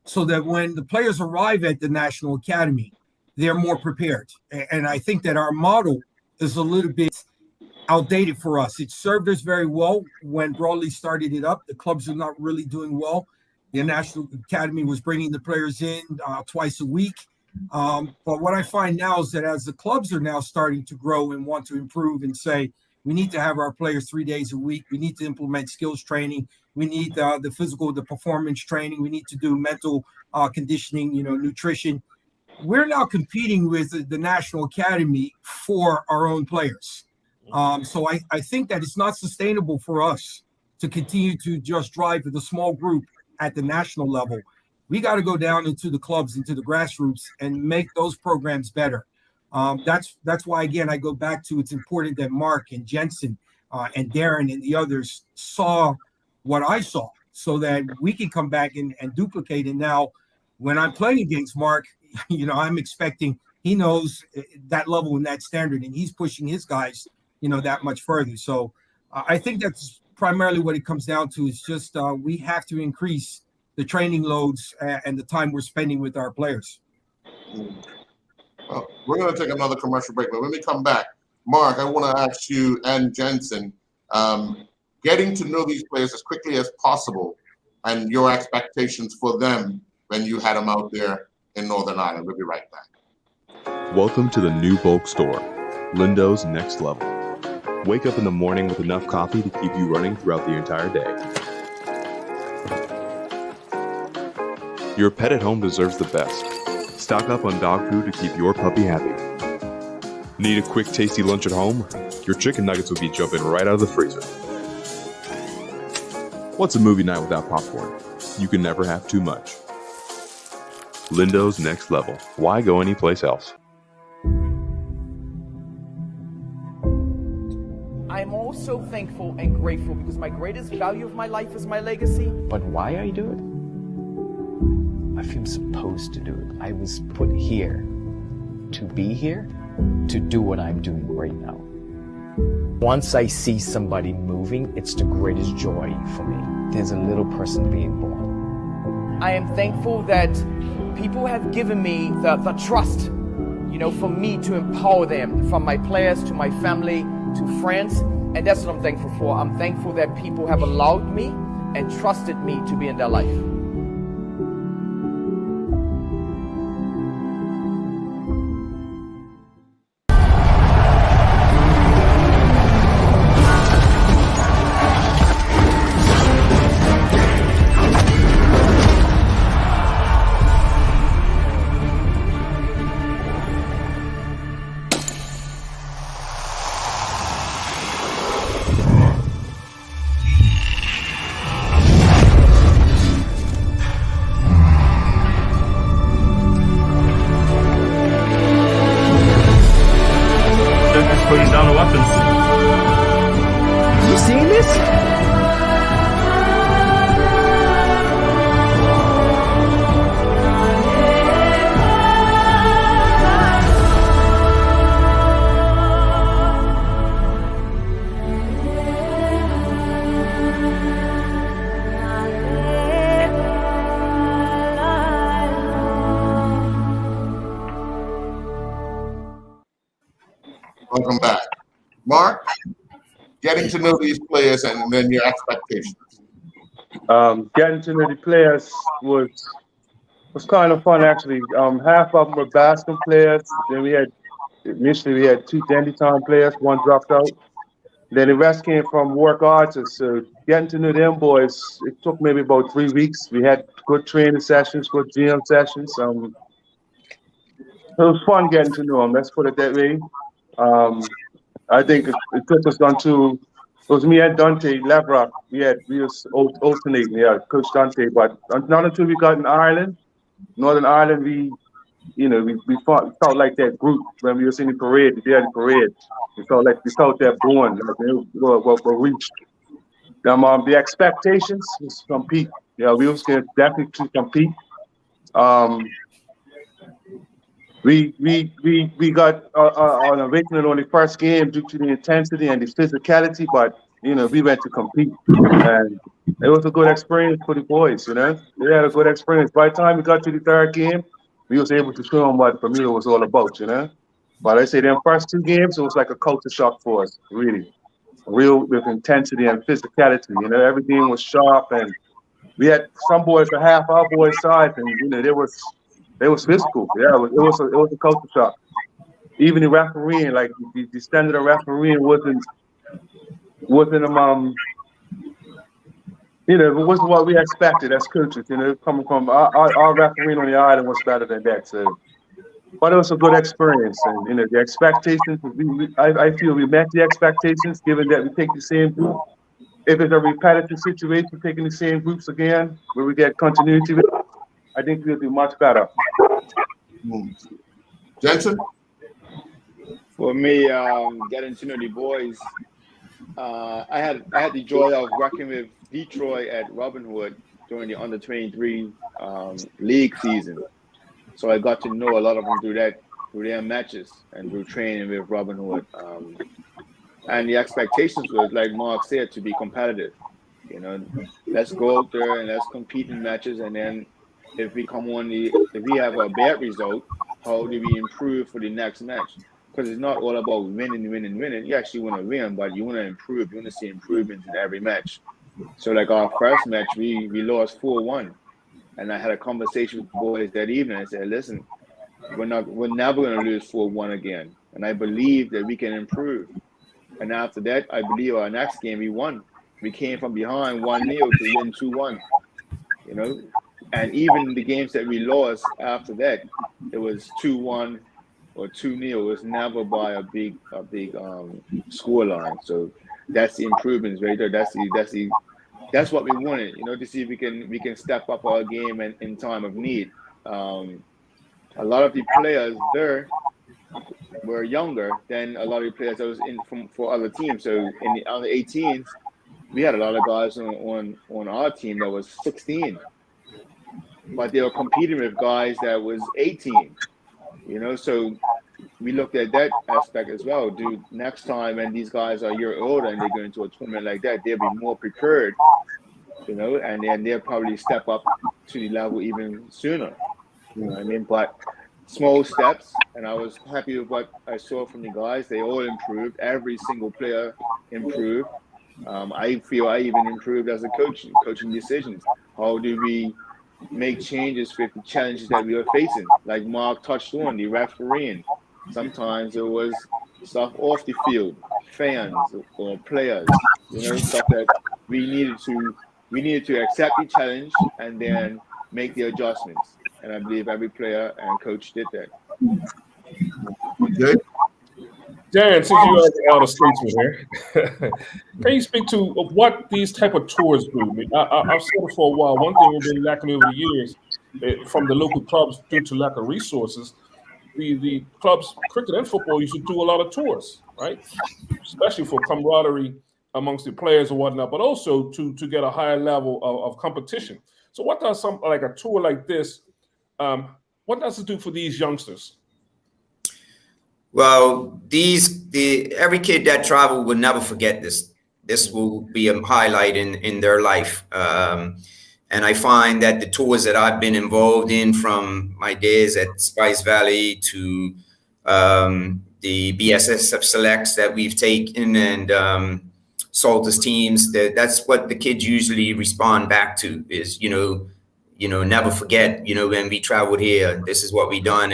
so that when the players arrive at the National Academy, they're more prepared. And I think that our model is a little bit outdated for us. It served us very well when Broadley started it up. The clubs are not really doing well. The National Academy was bringing the players in twice a week. But what I find now is that as the clubs are now starting to grow and want to improve and say, we need to have our players 3 days a week. We need to implement skills training. We need the physical, the performance training. We need to do mental conditioning, nutrition. We're now competing with the National Academy for our own players. So I think that it's not sustainable for us to continue to just drive with a small group at the national level. We got to go down into the clubs, into the grassroots, and make those programs better. That's why, again, I go back to, it's important that Mark and Jensen and Darren and the others saw what I saw, so that we can come back and duplicate. And now when I'm playing against Mark, I'm expecting he knows that level and that standard, and he's pushing his guys, that much further. So I think that's primarily what it comes down to, is just we have to increase the training loads and the time we're spending with our players. Well, we're going to take another commercial break, but when we come back, Mark, I want to ask you and Jensen, getting to know these players as quickly as possible and your expectations for them when you had them out there in Northern Ireland. We'll be right back. Welcome to the new bulk store, Lindo's Next Level. Wake up in the morning with enough coffee to keep you running throughout the entire day. Your pet at home deserves the best. Stock up on dog food to keep your puppy happy. Need a quick, tasty lunch at home? Your chicken nuggets will be jumping right out of the freezer. What's a movie night without popcorn? You can never have too much. Lindo's Next Level. Why go anyplace else? I'm also thankful and grateful because my greatest value of my life is my legacy. But why I do it? I feel supposed to do it. I was put here to be here, to do what I'm doing right now. Once I see somebody moving, it's the greatest joy for me. There's a little person being born. I am thankful that people have given me the trust, for me to empower them, from my players to my family to friends. And that's what I'm thankful for. I'm thankful that people have allowed me and trusted me to be in their life. Putting down the weapons. You seen this? Welcome back. Mark, getting to know these players and then your expectations. Getting to know the players was kind of fun actually. Half of them were basketball players. Then initially we had 2 Dandy Town players, one dropped out. Then the rest came from work artists. So getting to know them boys, it took maybe about 3 weeks. We had good training sessions, good GM sessions. It was fun getting to know them. Let's put it that way. I think it took us it was me and Dante Levrock. We was alternating, Coach Dante. But not until we got in Ireland, Northern Ireland, we felt like that group when we was in the parade, the day of the parade. We felt that bond, like we reached. The expectations was to compete. Yeah, we was going definitely to compete. We got an awakening on the first game due to the intensity and the physicality, but we went to compete, and it was a good experience for the boys. We had a good experience. By the time we got to the third game, we was able to show them what Bermuda was all about. But I say them first 2 games, it was like a culture shock for us, really, real with intensity and physicality. Everything was sharp, and we had some boys for half our boys' size, and they was physical. Yeah, it was a culture shock. Even the refereeing, like the standard of refereeing wasn't it wasn't what we expected as coaches. Coming from our refereeing on the island was better than that. So, but it was a good experience, and the expectations. I feel we met the expectations, given that we take the same group. If it's a repetitive situation, taking the same groups again, where we get continuity with, I think we'll do much better. Jensen? For me, getting to know the boys, I had the joy of working with Detroit at Robin Hood during the under-23 league season. So I got to know a lot of them through their matches and through training with Robin Hood. And the expectations was, like Mark said, to be competitive. Let's go out there and let's compete in matches, and then if we have a bad result, how do we improve for the next match? Because it's not all about winning. You actually want to win, but you want to improve. You want to see improvements in every match. So like our first match, we lost 4-1. And I had a conversation with the boys that evening. I said, listen, we're never going to lose 4-1 again. And I believe that we can improve. And after that, I believe our next game we won. We came from behind 1-0 to win 2-1. And even the games that we lost after that, it was 2-1 or 2-0. It was never by a big score line. So that's the improvements right there. That's what we wanted, to see if we can step up our game in time of need. A lot of the players there were younger than a lot of the players that was for other teams. So in the under 18s, we had a lot of guys on our team that was 16. But they were competing with guys that was 18, so we looked at that aspect as well. Dude, next time when these guys are a year older and they go into a tournament like that, they'll be more prepared, and then they'll probably step up to the level even sooner. You know what I mean? But small steps, and I was happy with what I saw from the guys. They all improved. Every single player improve. I feel I even improved as a coach, coaching decisions. How do we make changes with the challenges that we were facing? Like Mark touched on, the refereeing. Sometimes it was stuff off the field, fans or players, stuff that we needed to accept the challenge and then make the adjustments. And I believe every player and coach did that. Okay. Darren, since you are the elder statesman here, can you speak to what these type of tours do? I've said it for a while. One thing we've been lacking over the years from the local clubs due to lack of resources, the clubs, cricket and football, used to do a lot of tours, right? Especially for camaraderie amongst the players and whatnot, but also to get a higher level of competition. So what does like a tour like this, what does it do for these youngsters? Well, every kid that traveled will never forget this. This will be a highlight in their life. And I find that the tours that I've been involved in, from my days at Spice Valley to the BSSF selects that we've taken and Salters teams, that's what the kids usually respond back to is, never forget, when we traveled here, this is what we done.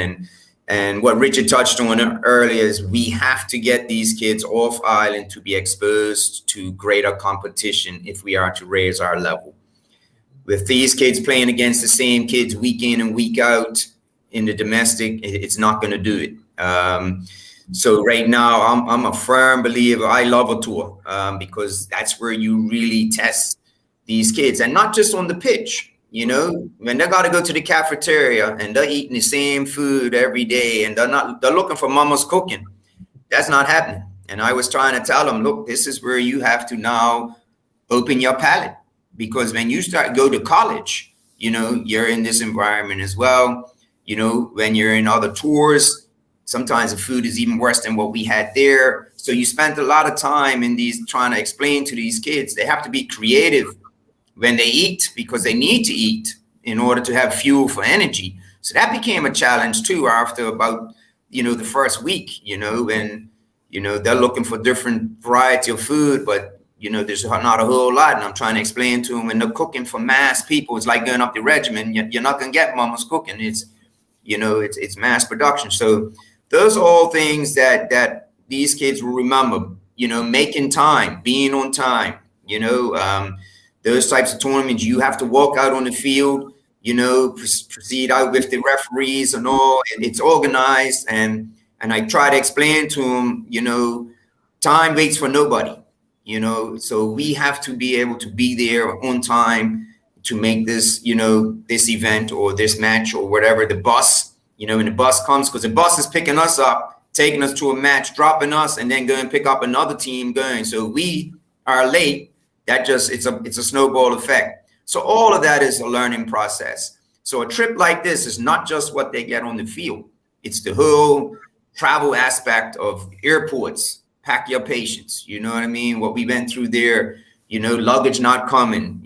And what Richard touched on earlier is we have to get these kids off island to be exposed to greater competition if we are to raise our level. With these kids playing against the same kids week in and week out in the domestic, it's not going to do it. So right now, I'm a firm believer. I love a tour because that's where you really test these kids, and not just on the pitch. When they got to go to the cafeteria and they're eating the same food every day and they're looking for mama's cooking. That's not happening. And I was trying to tell them, look, this is where you have to now open your palate, because when you go to college, you're in this environment as well. When you're in other tours, sometimes the food is even worse than what we had there. So you spent a lot of time in these trying to explain to these kids, they have to be creative when they eat, because they need to eat in order to have fuel for energy. So that became a challenge too after about, the first week, when, they're looking for different variety of food, but, there's not a whole lot. And I'm trying to explain to them, when they're cooking for mass people, it's like going up the regimen. You're not going to get mama's cooking. It's, it's mass production. So those are all things that these kids will remember, making time, being on time, those types of tournaments, you have to walk out on the field, proceed out with the referees and all, and it's organized. And I try to explain to them, time waits for nobody, so we have to be able to be there on time to make this, this event or this match or whatever. The bus, when the bus comes, because the bus is picking us up, taking us to a match, dropping us, and then going and pick up another team going. So we are late. That just, it's a snowball effect. So all of that is a learning process. So a trip like this is not just what they get on the field. It's the whole travel aspect of airports, pack your patience. You know what I mean? What we went through there, luggage not coming,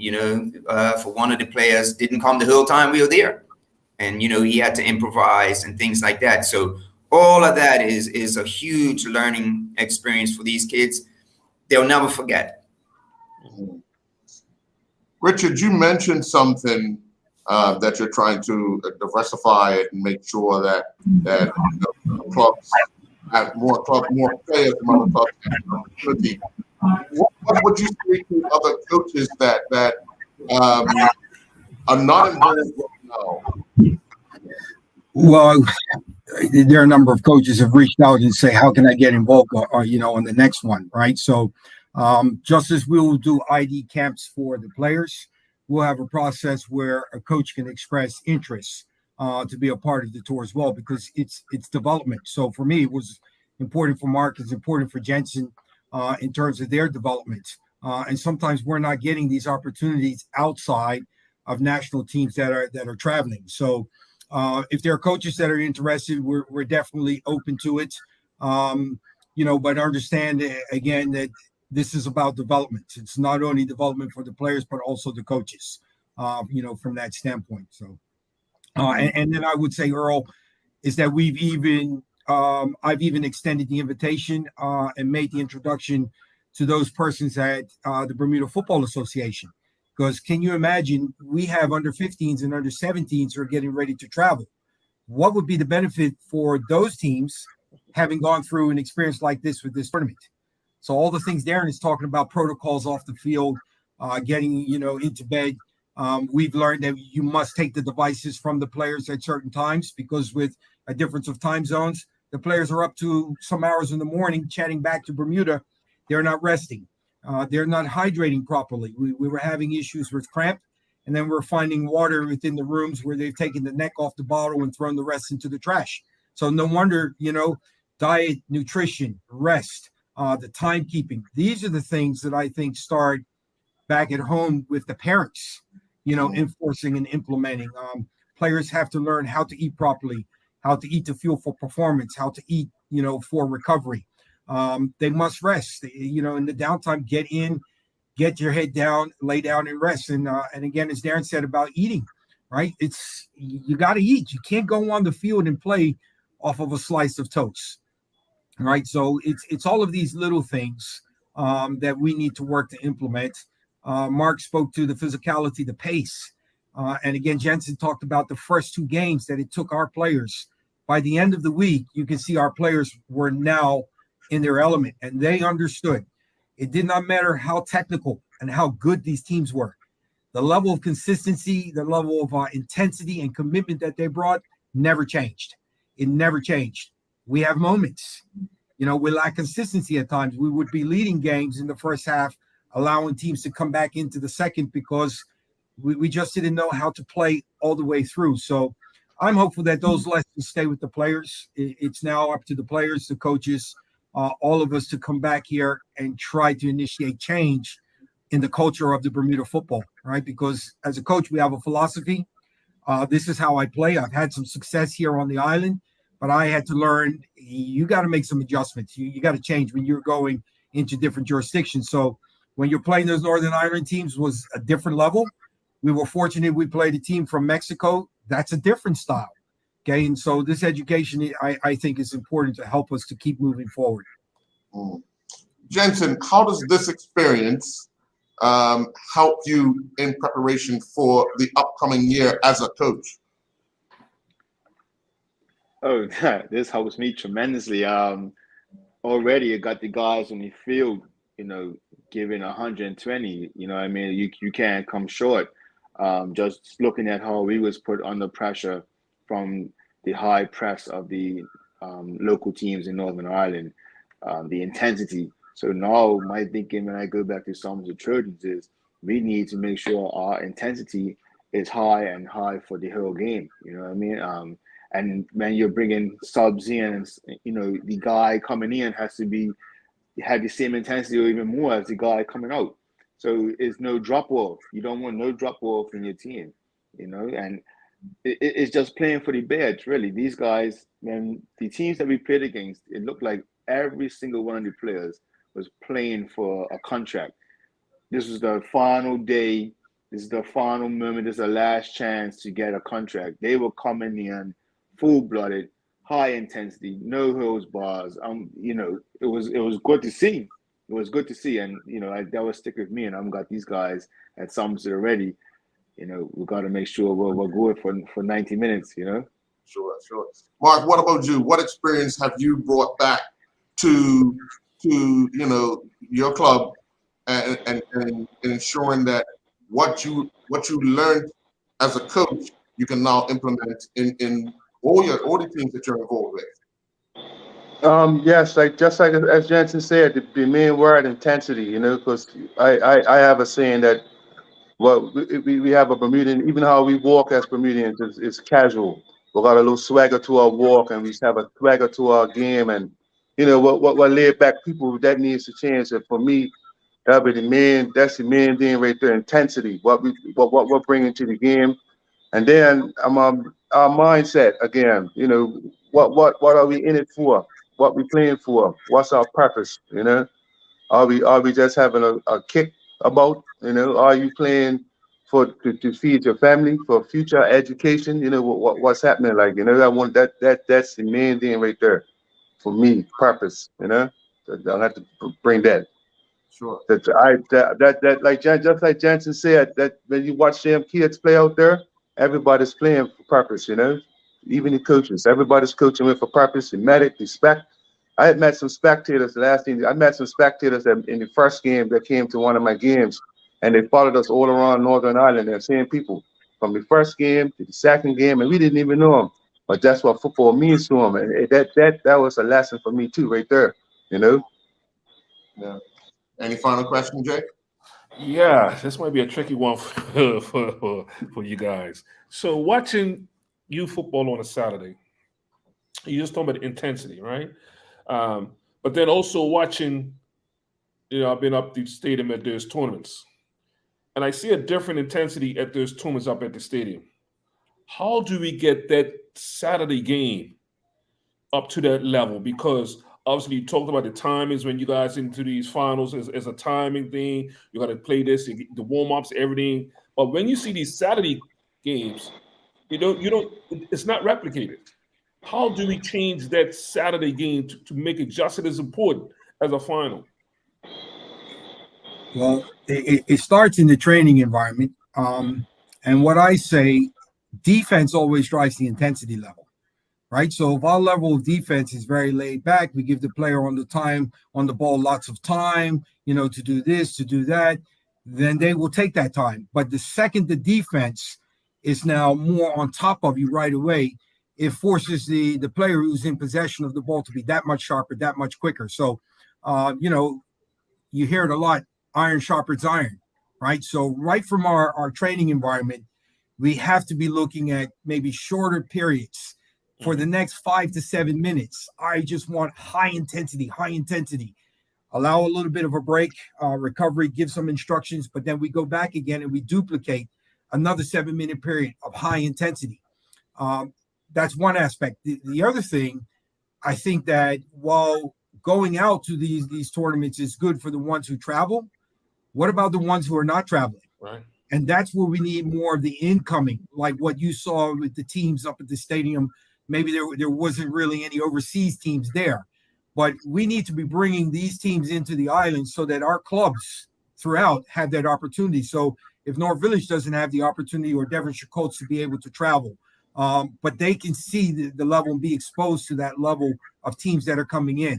for one of the players didn't come the whole time we were there. And, he had to improvise and things like that. So all of that is a huge learning experience for these kids. They'll never forget. Richard, you mentioned something that you're trying to diversify it and make sure that clubs have more players from other clubs and opportunity. What would you say to other coaches that are not involved right now? Well, there are a number of coaches have reached out and say, how can I get involved or on the next one, right? So just as we will do ID camps for the players, we'll have a process where a coach can express interest to be a part of the tour as well, because it's development. So for me, it was important for Mark, it's important for Jensen in terms of their development. And sometimes we're not getting these opportunities outside of national teams that are traveling. So if there are coaches that are interested, we're definitely open to it. But understand again that this is about development. It's not only development for the players, but also the coaches, from that standpoint. So, and then I would say, Earl, is that I've even extended the invitation and made the introduction to those persons at the Bermuda Football Association. Because can you imagine, we have under 15s and under 17s who are getting ready to travel. What would be the benefit for those teams having gone through an experience like this with this tournament? So all the things Darren is talking about, protocols off the field, getting, into bed. We've learned that you must take the devices from the players at certain times, because with a difference of time zones, the players are up to some hours in the morning chatting back to Bermuda. They're not resting. They're not hydrating properly. We were having issues with cramp, and then we're finding water within the rooms where they've taken the neck off the bottle and thrown the rest into the trash. So no wonder, diet, nutrition, rest, the timekeeping. These are the things that I think start back at home with the parents, enforcing and implementing. Players have to learn how to eat properly, how to eat to fuel for performance, how to eat, for recovery. They must rest, in the downtime, get your head down, lay down and rest. And again, as Darren said about eating, right? You got to eat. You can't go on the field and play off of a slice of toast, right? So it's all of these little things that we need to work to implement. Mark spoke to the physicality, the pace. And again, Jensen talked about the first two games that it took our players. By the end of the week, you can see our players were now in their element, and they understood. It did not matter how technical and how good these teams were. The level of consistency, the level of intensity and commitment that they brought never changed. It never changed. We have moments. We lack consistency at times. We would be leading games in the first half, allowing teams to come back into the second because we just didn't know how to play all the way through. So I'm hopeful that those lessons stay with the players. It's now up to the players, the coaches, all of us to come back here and try to initiate change in the culture of the Bermuda football, right? Because as a coach, we have a philosophy. This is how I play. I've had some success here on the island, but I had to learn you got to make some adjustments. You got to change when you're going into different jurisdictions. So when you're playing those Northern Ireland teams was a different level. We were fortunate we played a team from Mexico. That's a different style. Okay. And so this education, I think, is important to help us to keep moving forward. Jensen, how does this experience help you in preparation for the upcoming year as a coach? Oh, this helps me tremendously. Already I got the guys on the field, giving 120. I mean, you can't come short. Just looking at how we was put under pressure from the high press of the local teams in Northern Ireland, the intensity. So now my thinking when I go back to some of the Trojans is we need to make sure our intensity is high and high for the whole game. You know what I mean? And when you're bringing subs in, the guy coming in has to have the same intensity or even more as the guy coming out. So it's no drop off. You don't want no drop off in your team, and it's just playing for the badge, really. These guys, when the teams that we played against, it looked like every single one of the players was playing for a contract. This was the final day. This is the final moment. This is the last chance to get a contract. They were coming in full-blooded, high intensity, no holds bars. It was good to see. It was good to see, and that was stick with me. And I've got these guys at Somerset already. We got to make sure we're good for 90 minutes. Sure. Mark, what about you? What experience have you brought back to your club and ensuring that what you learned as a coach you can now implement in all the teams that you're involved with? Yes, just like as Jensen said, the main word intensity, because I have a saying that we have a Bermudian, even how we walk as Bermudians is casual. We got a little swagger to our walk, and we have a swagger to our game, and what laid back people that needs to change. And for me, that's the main thing right there, intensity. What we're bringing to the game, and then our mindset again. What are we in it for? What we playing for? What's our purpose? Are we just having a kick about? Are you playing to feed your family for future education? What's happening? Like I want that's the main thing right there for me. Purpose. So I'll have to bring that. Sure. That like just like Jensen said, that when you watch them kids play out there, everybody's playing for purpose, you know. Even the coaches, everybody's coaching with a purpose. The medic, respect. I had met some spectators. I met some spectators that in the first game that came to one of my games, and they followed us all around Northern Ireland. They're seeing people from the first game to the second game, and we didn't even know them. But that's what football means to them, and that was a lesson for me too, right there. You know. Yeah. Any final question, Jake? Yeah, this might be a tricky one for you guys. So watching youth football on a Saturday, you just talking about intensity, right? But then also watching, I've been up the stadium at those tournaments, and I see a different intensity at those tournaments up at the stadium. How do we get that Saturday game up to that level? Because obviously you talked about the timings when you guys into these finals as a timing thing. You got to play this, the warm-ups, everything. But when you see these Saturday games, you don't. It's not replicated. How do we change that Saturday game to make it just as important as a final? Well, it starts in the training environment. And what I say, defense always drives the intensity level, right? So if our level of defense is very laid back, we give the player on the ball lots of time, to do this, to do that, then they will take that time. But the second the defense is now more on top of you right away, it forces the player who's in possession of the ball to be that much sharper, that much quicker. So, you hear it a lot, iron sharpens iron, right? So right from our training environment, we have to be looking at maybe shorter periods. For the next 5 to 7 minutes, I just want high intensity. Allow a little bit of a break, recovery, give some instructions, but then we go back again and we duplicate another 7-minute period of high intensity. That's one aspect. The other thing, I think that while going out to these tournaments is good for the ones who travel, what about the ones who are not traveling? Right. And that's where we need more of the incoming, like what you saw with the teams up at the stadium. Maybe there wasn't really any overseas teams there, but we need to be bringing these teams into the island so that our clubs throughout have that opportunity. So if North Village doesn't have the opportunity, or Devonshire Colts to be able to travel, but they can see the level and be exposed to that level of teams that are coming in.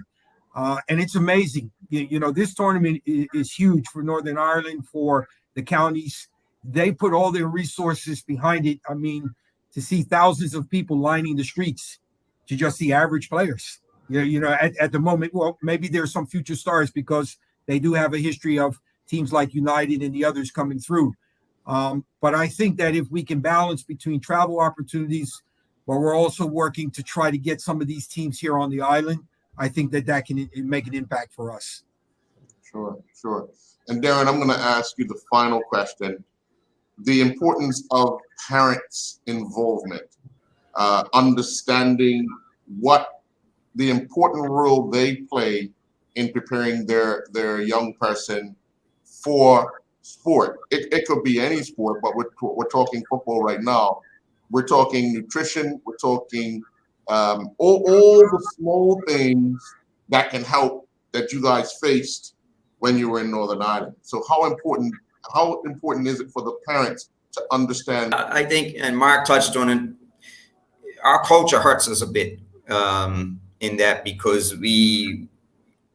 And it's amazing. This tournament is huge for Northern Ireland, for the counties. They put all their resources behind it. I mean, to see thousands of people lining the streets to just see average players. At the moment, well, maybe there's some future stars because they do have a history of teams like United and the others coming through. But I think that if we can balance between travel opportunities, but we're also working to try to get some of these teams here on the island, I think that can make an impact for us. Sure. And Darren, I'm going to ask you the final question. The importance of parents' involvement, understanding what the important role they play in preparing their young person for sport. It could be any sport, but we're talking football right now. We're talking nutrition. We're talking all the small things that can help that you guys faced when you were in Northern Ireland. So how important is it for the parents to understand? I think, and Mark touched on it, our culture hurts us a bit in that, because we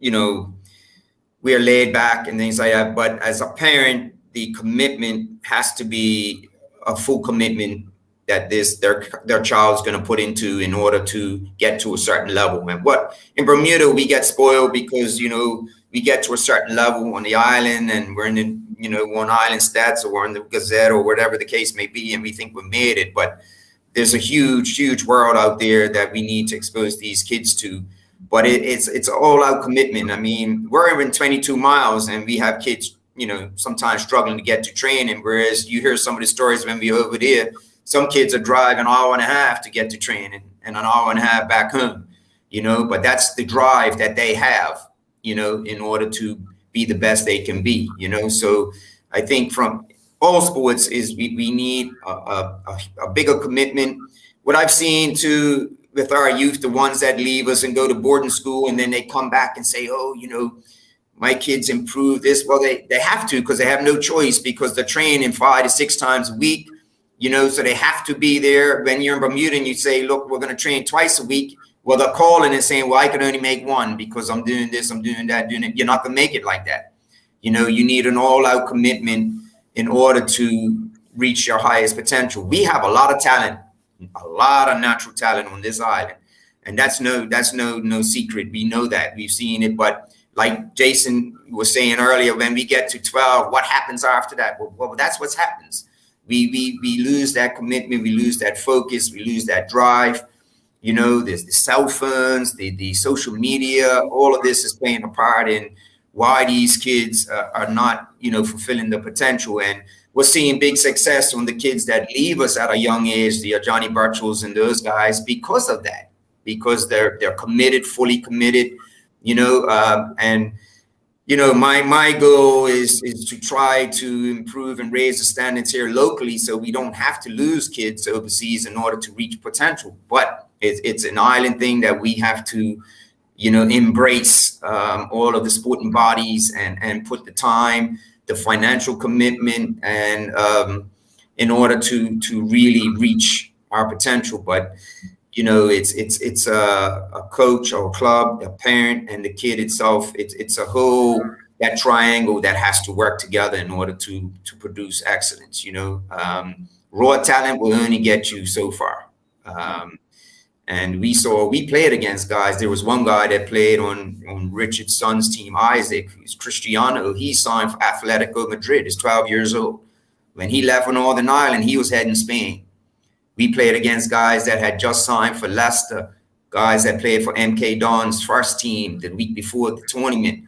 are laid back and things like that. But as a parent, the commitment has to be a full commitment that their child's going to put into in order to get to a certain level. And what in Bermuda, we get spoiled because, we get to a certain level on the island and we're in the, we're on Island Stats or we're in the Gazette or whatever the case may be, and we think we made it. But there's a huge world out there that we need to expose these kids to. But it's all out commitment. I mean, we're in 22 miles and we have kids, sometimes struggling to get to training. Whereas you hear some of the stories when we're over there, some kids are driving an hour and a half to get to training and an hour and a half back home, but that's the drive that they have, in order to be the best they can be, So I think from all sports is we need a bigger commitment. What I've seen too with our youth, the ones that leave us and go to boarding school and then they come back and say, my kids improve this. Well, they have to, because they have no choice, because they're training 5 to 6 times a week, you know, so they have to be there. When you're in Bermuda and you say, look, we're going to train twice a week. Well, they're calling and saying, well, I can only make one because I'm doing this, I'm doing that, doing it. You're not going to make it like that. You know, you need an all-out commitment in order to reach your highest potential. We have a lot of talent, a lot of natural talent on this island. And that's no secret. We know that. We've seen it. But like Jason was saying earlier, when we get to 12, what happens after that? Well, that's what happens. We lose that commitment. We lose that focus. We lose that drive. You know, there's the cell phones, the social media, all of this is playing a part in why these kids are not, you know, fulfilling the potential. And we're seeing big success on the kids that leave us at a young age, the Johnny Burchells and those guys, because of that, because they're committed, fully committed, you know, and, you know, my goal is to try to improve and raise the standards here locally so we don't have to lose kids overseas in order to reach potential. But it's an island thing that we have to, you know, embrace all of the sporting bodies and put the time, the financial commitment, and in order to really reach our potential. But, you know, it's a coach or a club, a parent, and the kid itself. It's a whole, that triangle that has to work together in order to produce excellence. You know, raw talent will only get you so far. And we played against guys. There was one guy that played on Richard's son's team, Isaac, who's Cristiano. He signed for Atletico Madrid. He's 12 years old. When he left for Northern Ireland, he was heading Spain. We played against guys that had just signed for Leicester, guys that played for MK Dons first team the week before the tournament.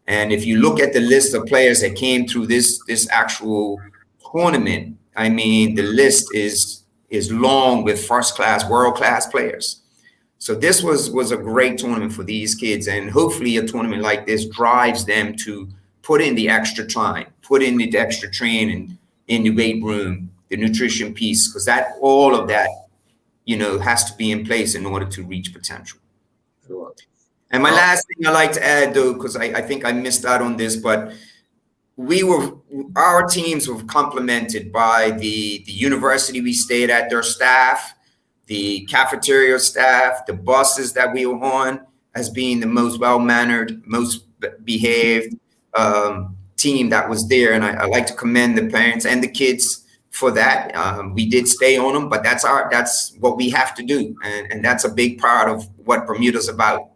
And if you look at the list of players that came through this actual tournament, I mean, the list is long with first-class, world-class players. So this was a great tournament for these kids. And hopefully a tournament like this drives them to put in the extra time, put in the extra training in the weight room, the nutrition piece, because all of that, you know, has to be in place in order to reach potential. Sure. And my last thing I'd like to add, though, because I think I missed out on this, but our teams were complemented by the university we stayed at, their staff, the cafeteria staff, the buses that we were on, as being the most well-mannered, most behaved team that was there. And I like to commend the parents and the kids for that. We did stay on them, but that's what we have to do. And that's a big part of what Bermuda's about.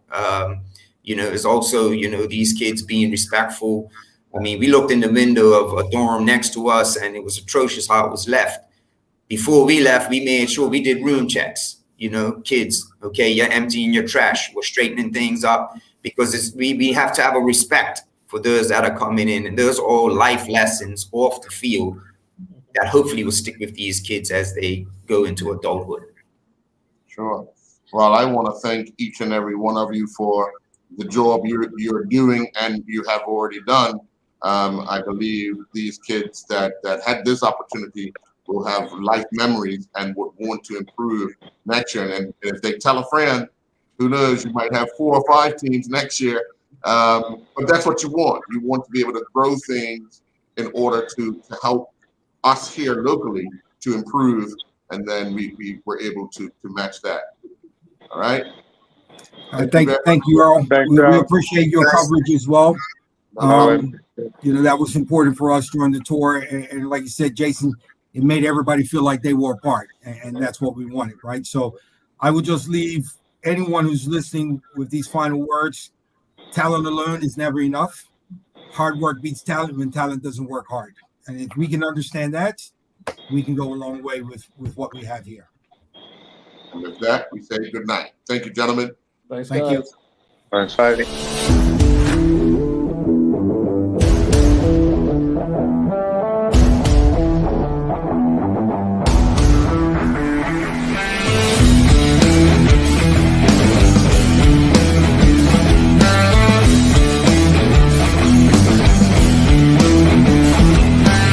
You know, is also, you know, these kids being respectful. I mean, we looked in the window of a dorm next to us and it was atrocious how it was left. Before we left, we made sure we did room checks, you know, kids, okay, you're emptying your trash, we're straightening things up, because we have to have a respect for those that are coming in. And those are all life lessons off the field that hopefully will stick with these kids as they go into adulthood. Sure. Well, I want to thank each and every one of you for the job you're doing and you have already done. I believe these kids that had this opportunity will have life memories and would want to improve next year. And if they tell a friend, who knows, you might have 4 or 5 teams next year. But that's what you want. You want to be able to grow things in order to help us here locally to improve. And then we were able to match that. All right. Thank you, Earl. We appreciate your coverage as well. You know, that was important for us during the tour. And like you said, Jason, it made everybody feel like they were a part. And that's what we wanted, right? So I would just leave anyone who's listening with these final words. Talent alone is never enough. Hard work beats talent when talent doesn't work hard. And if we can understand that, we can go a long way with what we have here. And with that, we say good night. Thank you, gentlemen. Thanks, Thank guys. you. Thanks.